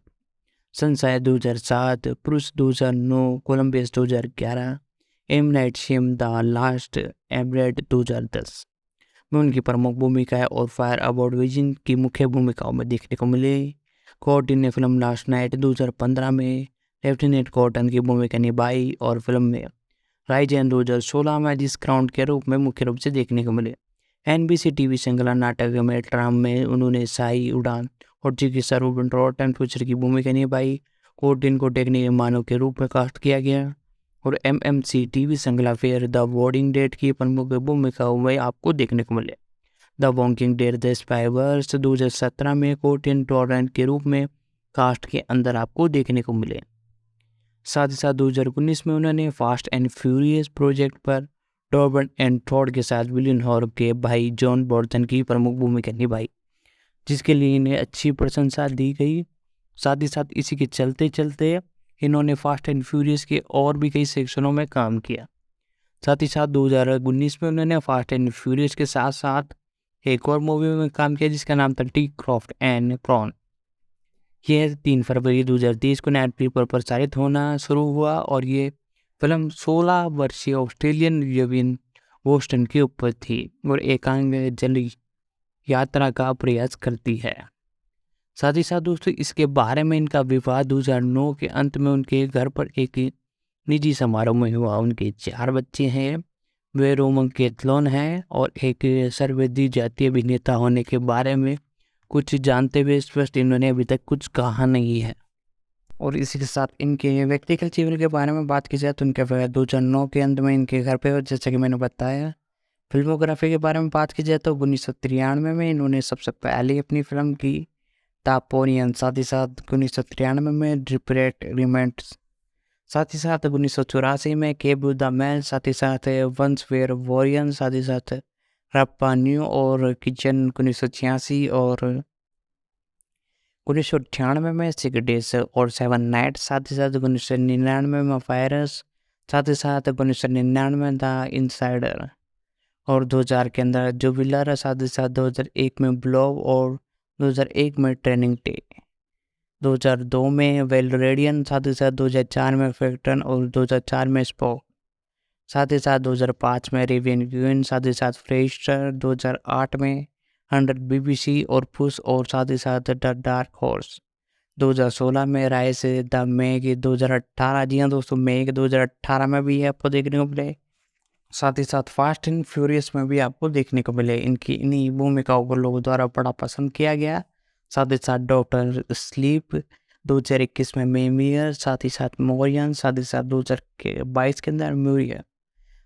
सनशाइन 2007, पुरुष 2009, Columbus 2011, M night shame the last एब्रेड 2010 में उनकी प्रमुख भूमिकाएं और फायर अबाउट विजन की मुख्य भूमिकाओं में देखने को मिले। कॉर्टिन ने फिल्म लास्ट नाइट 2015 में लेफ्टिनेंट कॉर्टन की भूमिका निभाई और फिल्म में राइजन 2016 में जिस क्राउन के रूप में मुख्य रूप से देखने को मिले। NBC टीवी श्रृंखला नाटक में ट्राम में उन्होंने शाही उड़ान और चिकित्सा रूबन रॉटन फ्यूचर की भूमिका निभाई। कॉर्टिन को टेक्निकल मानव के रूप में कास्ट किया गया और MMC टीवी श्रृंखला फेयर द वॉकिंग डेड की प्रमुख भूमिकाओं में आपको देखने को मिले। द वॉकिंग डेड द स्पाइवर्स 2017 में कॉर्टिन टॉरेंट के रूप में कास्ट के अंदर आपको देखने को मिले। साथ ही साथ 2019 में उन्होंने फास्ट एंड फ्यूरियस प्रोजेक्ट पर टॉर्बन एंड थॉड के साथ विलियन हॉर के भाई जॉन बॉर्टन की प्रमुख भूमिका निभाई, जिसके लिए इन्हें अच्छी प्रशंसा दी गई। साथ ही साथ इसी के चलते चलते इन्होंने फास्ट एंड फ्यूरियस के और भी कई सेक्शनों में काम किया। साथ ही साथ 2019 में उन्होंने फास्ट एंड फ्यूरियस के साथ साथ एक और मूवी में काम किया जिसका नाम था टी क्रॉफ्ट एंड क्रॉन। यह 3 फरवरी 2023 को नेटफ्लिक्स पर प्रसारित होना शुरू हुआ और ये फिल्म 16 वर्षीय ऑस्ट्रेलियन यविन बोस्टन के ऊपर थी और एकांग जली यात्रा का प्रयास करती है। साथ ही साथ दोस्तों इसके बारे में इनका विवाह 2009 के अंत में उनके घर पर एक निजी समारोह में हुआ। उनके 4 बच्चे हैं, वे रोमन कैथलोन हैं और एक सर्वदी जातीय अभिनेता होने के बारे में कुछ जानते हुए स्पष्ट इन्होंने अभी तक कुछ कहा नहीं है। और इसी के साथ इनके व्यक्तिगत जीवन के बारे में बात की जाए तो उनके विवाह 2009 के अंत में इनके घर पे, जैसे कि मैंने बताया। फिल्मोग्राफी के बारे में बात की जाए तो 1993 में इन्होंने सबसे पहले अपनी फिल्म की तापोनियन, साथ ही साथ 1993 में ड्रिपरेट रिमेंट्स, साथ ही साथ 1984 में केब द मैन, साथ ही साथ वंस वेयर वॉरियन, साथ ही साथ रप्पा न्यू और किचन 1986 और 1998 में 6 डेज और 7 नाइट, साथ ही साथ 1999 में फायरस, साथ ही साथ 1999 में द इनसाइडर और 2000 के अंदर जुबिलर, साथ ही साथ 2001 में ब्लॉब और 2001 में ट्रेनिंग डे, 2002 में वेलरेडियन, साथ ही साथ 2004 में फैक्टन और 2004 में स्पोक, साथ ही साथ 2005 में रेवियन ग्यून, साथ ही साथ फ्रेस्टर, 2008 में 100 BBC और पुश और साथ ही साथ द डार्क हॉर्स, 2016 में राइस द मेग, 2018 जी हाँ दोस्तों मेग 2018 में भी आपको देखने को मिले। साथ ही साथ फास्ट एंड फ्यूरियस में भी आपको देखने को मिले। इनकी इन्हीं भूमिकाओं को लोगों द्वारा बड़ा पसंद किया गया। साथ ही साथ डॉक्टर स्लीप 2021 में मेमियर, साथ ही साथ मोरियन, साथ ही साथ 2022 के अंदर म्यूरियर,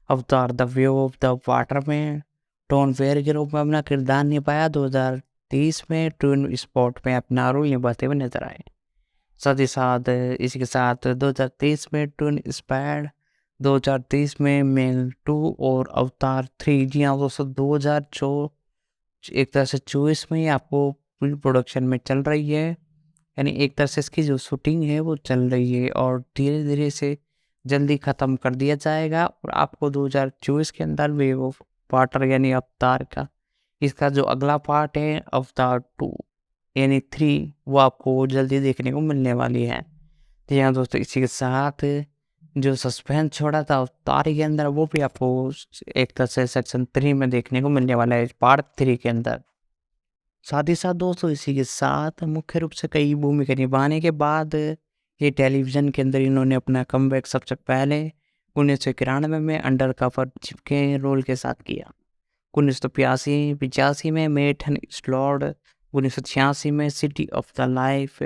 अवतार the view of the water में टॉन फेयर के रूप में अपना किरदार निभाया। 2023 में ट्विन स्पॉट में अपना रोल निभाते हुए नजर आए। साथ ही साथ इसी के साथ 2023 में ट्विन स्पैड, 2023 में मेल 2 और अवतार 3। जी हाँ दोस्तों 2024 एक तरह से 24 में ही आपको फुल प्रोडक्शन में चल रही है, यानी एक तरह से इसकी जो शूटिंग है वो चल रही है और धीरे धीरे से जल्दी ख़त्म कर दिया जाएगा और आपको 2024 के अंदर वेव ऑफ वाटर यानी अवतार का इसका जो अगला पार्ट है अवतार 2 यानी 3 वो आपको जल्दी देखने को मिलने वाली है। जी हाँ दोस्तों इसी के साथ जो सस्पेंस छोड़ा था उतारी के अंदर, वो भी आपको एक तरह से सेक्शन 3 में देखने को मिलने वाला है, पार्ट 3 के अंदर। साथ ही साथ दोस्तों इसी के साथ मुख्य रूप से कई भूमिका निभाने के बाद ये टेलीविज़न के अंदर इन्होंने अपना कमबैक सबसे पहले 1991 में अंडर कवर चिप के रोल के साथ किया। 1985 में मेटन स्लॉड, 1986 में city of the life,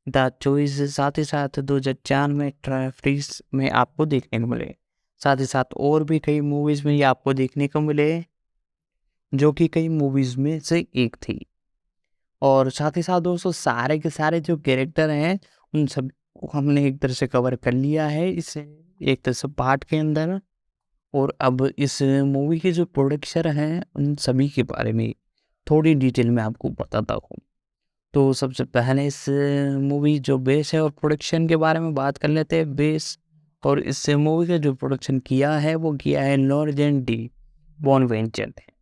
the choice, साथ ही साथ 2004 में ट्रैफ्रिस में आपको देखने को मिले। साथ ही साथ और भी कई मूवीज़ में ये आपको देखने को मिले, जो कि कई मूवीज़ में से एक थी। और साथ ही साथ दोस्तों सारे के सारे जो कैरेक्टर हैं उन सब को हमने एक तरह से कवर कर लिया है इस एक तरह से पार्ट के अंदर। और अब इस मूवी के जो प्रोडक्शन हैं उन सभी के बारे में थोड़ी डिटेल में आपको बताता हूँ। तो सबसे पहले इस मूवी जो बेस है और प्रोडक्शन के बारे में बात कर लेते हैं। बेस और इस मूवी का जो प्रोडक्शन किया है वो किया है लॉरेंस डी बोनावेंचर ने।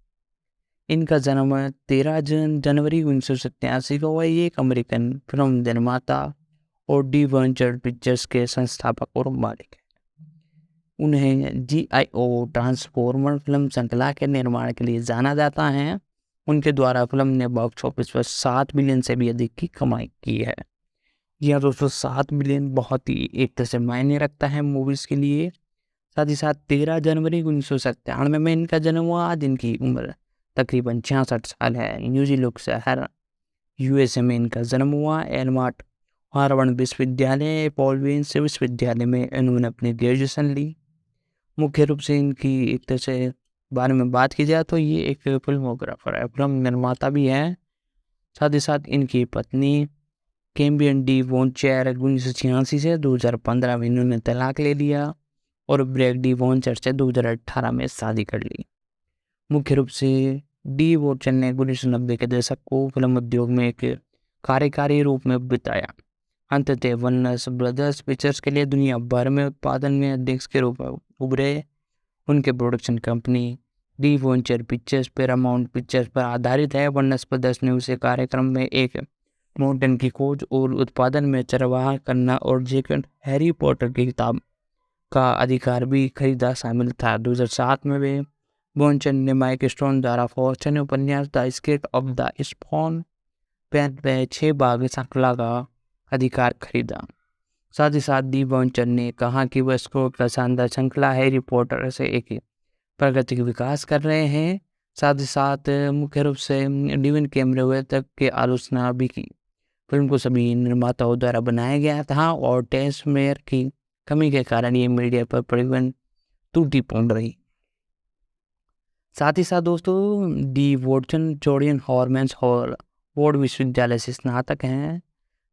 इनका जन्म 13 जनवरी 1987 को हुआ। ये एक अमेरिकन फिल्म निर्माता और डी वेंचर पिक्चर्स के संस्थापक और मालिक हैं। उन्हें GIO ट्रांसफॉर्मर फिल्म श्रृंखला के निर्माण के लिए जाना जाता है। उनके द्वारा फिल्म ने बॉक्स ऑफिस पर 7 मिलियन से भी अधिक की कमाई की है। यह दोस्तों 7 मिलियन बहुत ही एक तरह से मायने रखता है मूवीज़ के लिए। साथ ही साथ 13 जनवरी 1997 में इनका जन्म हुआ। आज इनकी उम्र तकरीबन 66 साल है। न्यूजीलैंड शहर USA में इनका जन्म हुआ। एलमार्ट हार्वर्ड विश्वविद्यालय, पॉलवेंस विश्वविद्यालय में इन्होंने अपनी ग्रेजुएशन ली। मुख्य रूप से इनकी एक तरह से बारे में बात की जाए तो ये एक फिल्मोग्राफर है, फिल्म निर्माता भी है। साथ ही साथ इनकी पत्नी कैम्बियन डी वॉन्चर 1986 से 2015 में इन्होंने तलाक ले लिया और ब्रैक डी वॉन्चर से 2018 में शादी कर ली। मुख्य रूप से डी वॉन्चर ने 1990 के दशक को फिल्म उद्योग में एक कार्यकारी रूप में बिताया। अंततः वनस ब्रदर्स पिक्चर्स के लिए दुनिया भर में उत्पादन में अध्यक्ष के रूप में उभरे। उनके production company D venture pictures Paramount pictures पर आधारित है। वनस ब्रदर्स ने उसे कार्यक्रम में एक माउंटेन की खोज और उत्पादन में चरवाहा करना और जेकन हैरी पॉटर की किताब का अधिकार भी खरीदा शामिल था। 2007 में वे वेंचर ने माइक स्टोन द्वारा फॉर्चून उपन्यास the escape of the spawn pen में 6 भाग श्रृंखला का अधिकार खरीदा। साथ ही साथ डी वेंचर ने कहा कि वह स्कोप का शानदार श्रृंखला हैरी पॉटर से एक प्रगति का विकास कर रहे हैं। साथ ही साथ मुख्य रूप से डेविड कैमरन तक के आलोचना भी की। फिल्म को सभी निर्माताओं द्वारा बनाया गया था और टेस्ट मेयर की कमी के कारण ये मीडिया पर परिवहन त्रुटिपूर्ण रही। साथ ही साथ दोस्तों डी वॉटसन जॉर्डियन हॉर्मेंस हॉवर्ड विश्वविद्यालय से स्नातक हैं।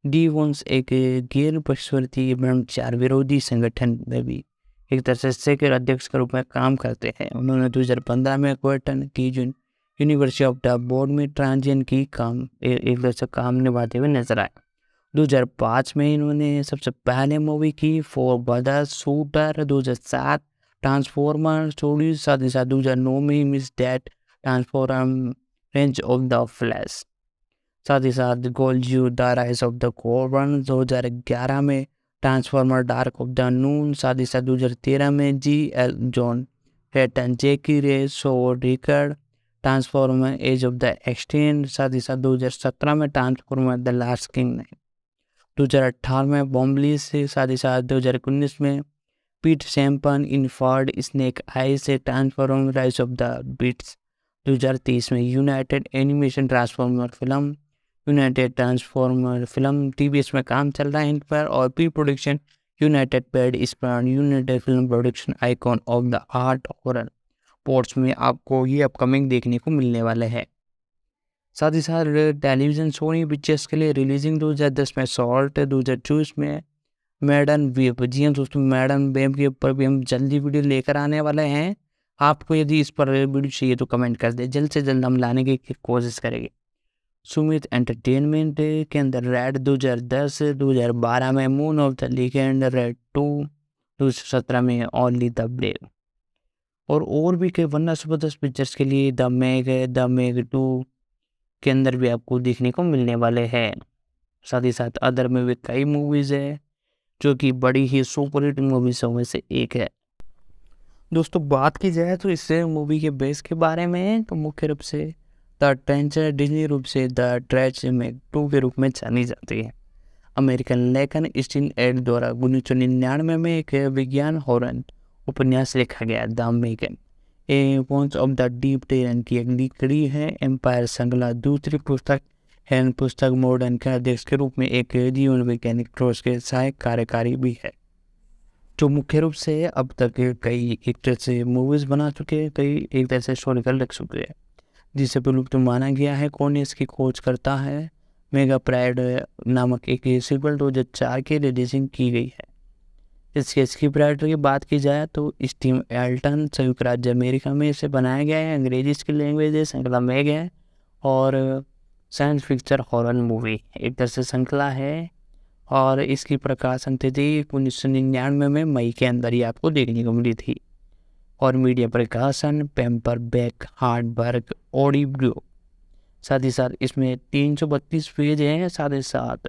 डी वॉन्स एक गैर पक्षवर्ती ब्रह्मचार विरोधी संगठन में भी एक तरह से सेक्रेटरी अध्यक्ष के रूप में काम करते हैं। उन्होंने 2015 में क्वेटन की यूनिवर्सिटी ऑफ द बोर्ड में ट्रांजियन की एक तरह से काम निभाते हुए नजर आए। 2005 में इन्होंने सबसे पहले मूवी की for brothers shooter, 2007 transformer stories, साथ ही साथ 2009 में miss that transform range of the flash, साथ ही साथ gold the rise of the Corbin, 2011 में transformer dark of the moon, साथ ही साथ 2013 में GL John Patton Jackie race show record transformer age of the extinction, साथ ही साथ 2017 में ट्रांसफॉर्मर द लास्ट किंग, 2018 में बॉम्बली से, साथ ही साथ 2019 में पीट सैम्पन इनफर्ड स्नेक आई से transformer rise of the beasts, 2030 में united animation transformer film, united transformer film TBS में काम चल रहा है इन पर। और pre production united paid span united film production icon of the art horror ports में आपको ये अपकमिंग देखने को मिलने वाले हैं। साथ ही साथ टेलीविजन सोनी पिक्चर्स के लिए रिलीजिंग 2010 में सॉल्ट, 2024 में मैडन वेब। जी हाँ दोस्तों, मैडन वेब के ऊपर भी हम जल्दी वीडियो लेकर आने वाले हैं। आपको यदि इस पर वीडियो चाहिए तो कमेंट कर दे, जल्द से जल्द हम लाने की कोशिश करेंगे। सुमित एंटरटेनमेंट के अंदर रेड 2010, 2012 में moon of the legend, red 2, 2017 में ओनली द ब्रेव। और भी कई वरना जबरदस्त पिक्चर्स के लिए द मेग 2 के अंदर भी आपको देखने को मिलने वाले हैं। साथ ही साथ अदर में भी कई मूवीज़ है। जो कि बड़ी ही सुपर हिट मूवीज़ों में से एक है। दोस्तों बात की जाए तो इस मूवी के बेस के बारे में, तो मुख्य रूप से द टेंचर डिज्नी रूप से द ट्रेजर 2 के रूप में जानी जाती है। अमेरिकन लेखन स्टीन एड द्वारा 1999 में एक विज्ञान हॉरर उपन्यास लिखा गया the Megan a once of the deep terror की अगली कड़ी है। एम्पायर श्रृंखला दूसरी पुस्तक है। पुस्तक मॉडर्न के अध्यक्ष के रूप में एक जीवन वैज्ञानिक ट्रोस के सहायक कार्यकारी भी है, जो मुख्य रूप से अब तक कई एक तरह से मूवीज़ बना चुके हैं, कई एक तरह से हिस्टोरिकल रख चुके हैं, जिसे विलुप्त माना गया है। कौन इसकी खोज करता है? मेगा प्राइड नामक एक सीक्वल 2004 की रिलीजिंग की गई है। इसके स्क्रिप्ट राइटर की बात की जाए तो स्टीव एल्टन, संयुक्त राज्य अमेरिका में इसे बनाया गया है। अंग्रेजी इसकी लैंग्वेज है, श्रृंखला मेग है और साइंस फिक्चर हॉरर मूवी एक तरह से श्रृंखला है। और इसकी प्रकाशन तिथि 1999 में मई के अंदर ही आपको देखने को मिली थी। और मीडिया प्रकाशन पेम्परबैक हार्डबर्ग ऑडियो। साथ ही साथ इसमें 332 पेज हैं। साथ ही साथ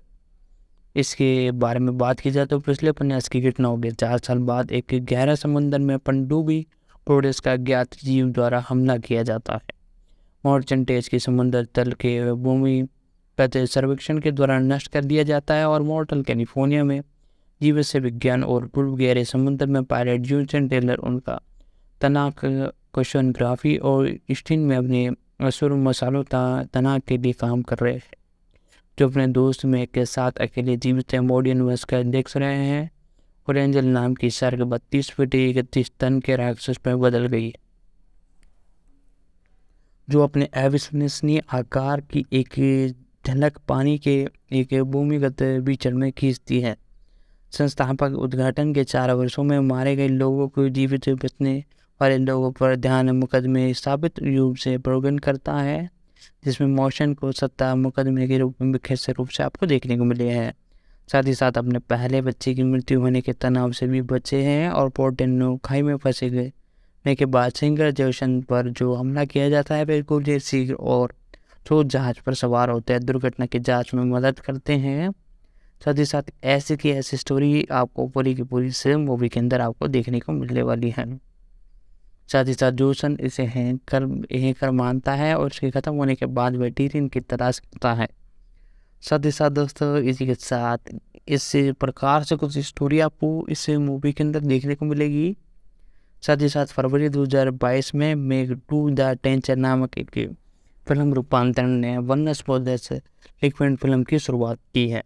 इसके बारे में बात की जाए तो पिछले उपन्यास की घटनाओं के 4 साल बाद एक गहरा समुद्र में पनडुब्बी प्रोडेस का ज्ञात जीव द्वारा हमला किया जाता है। मॉर्चेंटेज की समुद्र तल के भूमि पते सर्वेक्षण के दौरान नष्ट कर दिया जाता है और मॉर्टल कैलिफोर्निया में जीवस्य विज्ञान और पूर्व गहरे समुद्र में पायलट जूसन टेलर उनका तनाव क्वेश्चनग्राफी और स्टीन में अपने असुर मसालों तनाव के लिए काम कर रहे हैं, जो अपने दोस्त में के साथ अकेले जीवित मॉडियन वंश का देख रहे हैं। और एंजल नाम की सर्ग 32 फीट 31 टन के राक्षस में बदल गई है, जो अपने अविश्वसनीय आकार की एक झलक पानी के एक भूमिगत बीचर में खींचती है। संस्थापक उद्घाटन के 4 वर्षों में मारे गए लोगों को जीवित बचने वाले लोगों पर ध्यान मुकदमे स्थापित रूप से प्रोगन करता है, जिसमें मोशन को सत्ता मुकदमे के रूप में मुख्य रूप से आपको देखने को मिले हैं। साथ ही साथ अपने पहले बच्चे की मृत्यु होने के तनाव से भी बचे हैं और पोर्टेनो खाई में फंसे गए के बाद सिंगर जैक्सन पर जो हमला किया जाता है बिल्कुल शीघ्र और तो जहाज पर सवार होते हैं, दुर्घटना की जांच में मदद करते हैं। साथ ही साथ ऐसी की ऐसी स्टोरी आपको पूरी की पूरी से मूवी के अंदर आपको देखने को मिलने वाली है। साथ ही साथ जूसन इसे हैकर मानता है और इसके ख़त्म होने के बाद वह टीरिन की तलाश करता है। साथ ही साथ दोस्तों इसी के साथ इस प्रकार से कुछ स्टोरी आपको इस मूवी के अंदर देखने को मिलेगी। साथ ही साथ फरवरी 2022 में मेग 2 द टेंचर नामक एक फिल्म रूपांतरण ने वनस ब्रदर्स लिक्विड फिल्म की शुरुआत की है।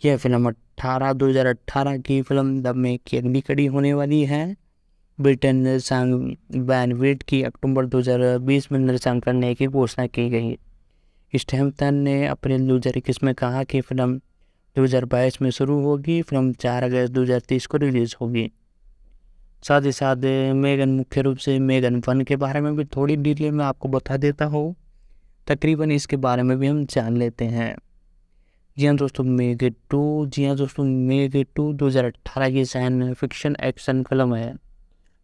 यह फिल्म 2018 की फिल्म द मेग की अगली कड़ी होने वाली है। ब्रिटेन संग बैनविट की अक्टूबर 2020 में निर्देशन करने की घोषणा की गई। स्टैम्पटन ने अप्रैल 2021 में कहा कि फिल्म 2022 में शुरू होगी। फिल्म 4 अगस्त 2030 को रिलीज होगी। साथ ही साथ मेगन मुख्य रूप से मेगन 1 के बारे में भी थोड़ी डिटेल में आपको बता देता हूँ, तकरीबन इसके बारे में भी हम जान लेते हैं। जी हाँ दोस्तों मेग 2 2018 की साइंस फिक्शन एक्शन फिल्म है,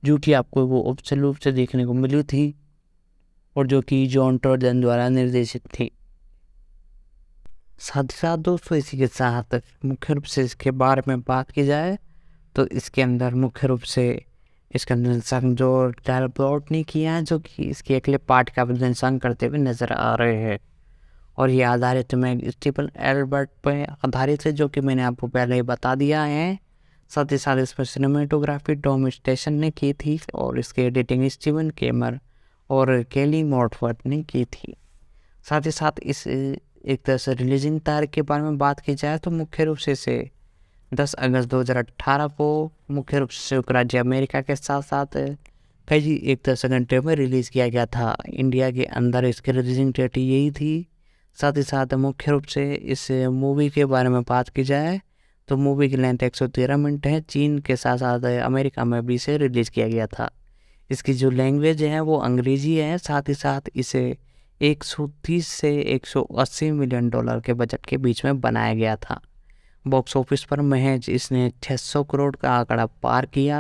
जो कि आपको वो ऑफिशियल रूप से देखने को मिली थी और जो कि जॉन टर्डन द्वारा निर्देशित थी। साथ ही साथ दोस्तों इसी के साथ मुख्य रूप से इसके बारे में बात की जाए तो इसके अंदर मुख्य रूप से इसके अंदर जो टाइल प्लॉट नहीं किया है, जो कि इसके अगले पार्ट का निर्देशन करते हुए नजर आ रहे हैं। और ये आधारित में स्टीफन एल्बर्ट पे आधारित है, जो कि मैंने आपको पहले ही बता दिया है। साथ ही साथ इसमें सिनेमेटोग्राफी टॉम स्टेशन ने की थी और इसकी एडिटिंग स्टीवन केमर और केली मॉर्टफर्ड ने की थी। साथ ही साथ इस एक तरह से रिलीजिंग तारीख के बारे में बात की जाए तो मुख्य रूप से इसे 10 अगस्त 2018 को मुख्य रूप से संयुक्त राज्य अमेरिका के साथ साथ कई एक तरह से घंटे में रिलीज़ किया गया था। इंडिया के अंदर इसकी रिलीजिंग डेट यही थी। साथ ही साथ मुख्य रूप से इस मूवी के बारे में बात की जाए तो मूवी की लेंथ 113 मिनट है। चीन के साथ साथ अमेरिका में भी इसे रिलीज़ किया गया था। इसकी जो लैंग्वेज है वो अंग्रेजी है। साथ ही साथ इसे 130 से 180 मिलियन डॉलर के बजट के बीच में बनाया गया था। बॉक्स ऑफिस पर महज इसने 600 करोड़ का आंकड़ा पार किया,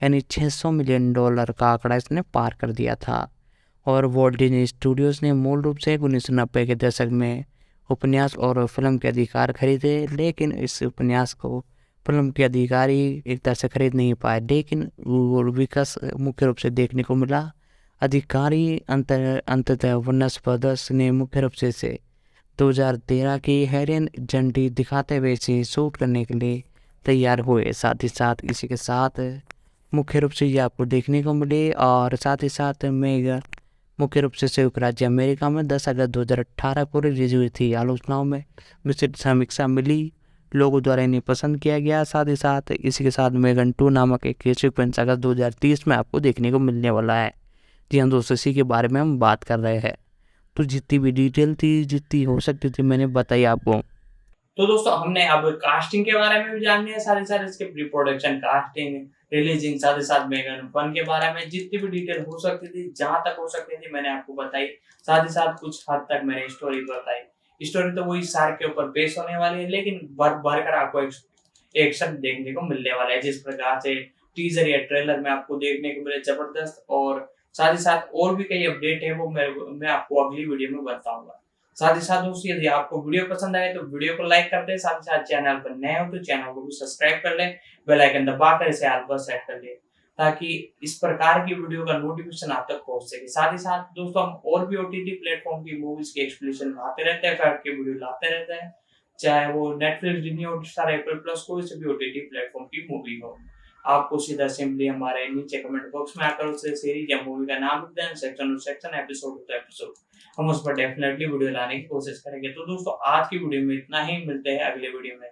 यानी 600 मिलियन डॉलर का आंकड़ा इसने पार कर दिया था। और वॉल्ट डिज्नी स्टूडियोज़ ने मूल रूप से 1990 के दशक में उपन्यास और फिल्म के अधिकार खरीदे, लेकिन इस उपन्यास को फ़िल्म के अधिकारी एक तरह से खरीद नहीं पाए, लेकिन वो विकास मुख्य रूप से देखने को मिला। अधिकारी अंततः वनस ब्रदर्स ने मुख्य रूप से 2013 की हेरेन झंडी दिखाते हुए इसे शूट करने के लिए तैयार हुए। साथ ही साथ इसी के साथ मुख्य रूप से ये आपको देखने को मिले, और साथ ही साथ मेघन मुख्य रूप से संयुक्त राज्य अमेरिका में 10 अगस्त 2018 को रिलीज हुई थी। आलोचनाओं में मिश्रित समीक्षा मिली, लोगों द्वारा इन्हें पसंद किया गया। साथ ही साथ इसी के साथ मेगन 2 नामक एक सीक्वेंस अगस्त 2030 में आपको देखने को मिलने वाला है। जी हाँ दोस्तों, इसी के बारे में हम बात कर रहे हैं। तो जितनी भी डिटेल थी, जितनी हो सकती थी, मैंने बताई आपको। तो दोस्तों हमने अब कास्टिंग के बारे में भी जान लिया, साथ ही साथ इसके प्री प्रोडक्शन, कास्टिंग, रिलीजिंग, साथ ही साथ मेगन 1 के बारे में जितनी भी डिटेल हो सकती थी, जहां तक हो सकती थी मैंने आपको बताई। साथ ही साथ कुछ हद तक मैंने स्टोरी बताई। स्टोरी तो वही शार्क के ऊपर बेस होने वाली है, लेकिन भर कर आपको एक्शन देखने को मिलने वाला है, जिस प्रकार से टीजर या ट्रेलर में आपको देखने को मिले जबरदस्त। और साथ ही साथ और भी कई अपडेट है, वो मैं आपको अगली वीडियो में बताऊंगा। साथ ही साथ दोस्तों यदि आपको वीडियो पसंद आए तो वीडियो को लाइक कर दें, साथ ही साथ चैनल पर नए हो तो चैनल को भी सब्सक्राइब कर लें, बेल आइकन दबाकर इसे ऑल पर सेट कर लें, ताकि इस प्रकार की वीडियो का नोटिफिकेशन आप तक पहुंच सके। साथ ही साथ दोस्तों हम और भी ओटीटी प्लेटफॉर्म की मूवीज के एक्सप्लेनेशन लाते रहते हैं, फैक्ट के वीडियो लाते रहते हैं, चाहे वो Netflix, Disney Hotstar, Apple plus, कोई से भी ओटीटी प्लेटफॉर्म की मूवी हो। आपको सीधा सिंपली हमारे नीचे कमेंट बॉक्स में आकर उसे सीरीज या मूवी का नाम लिख दें, सेक्शन, एपिसोड तो एपिसोड, हम उस पर डेफिनेटली वीडियो लाने की कोशिश करेंगे। तो दोस्तों आज की वीडियो में इतना ही, मिलते हैं अगले वीडियो में।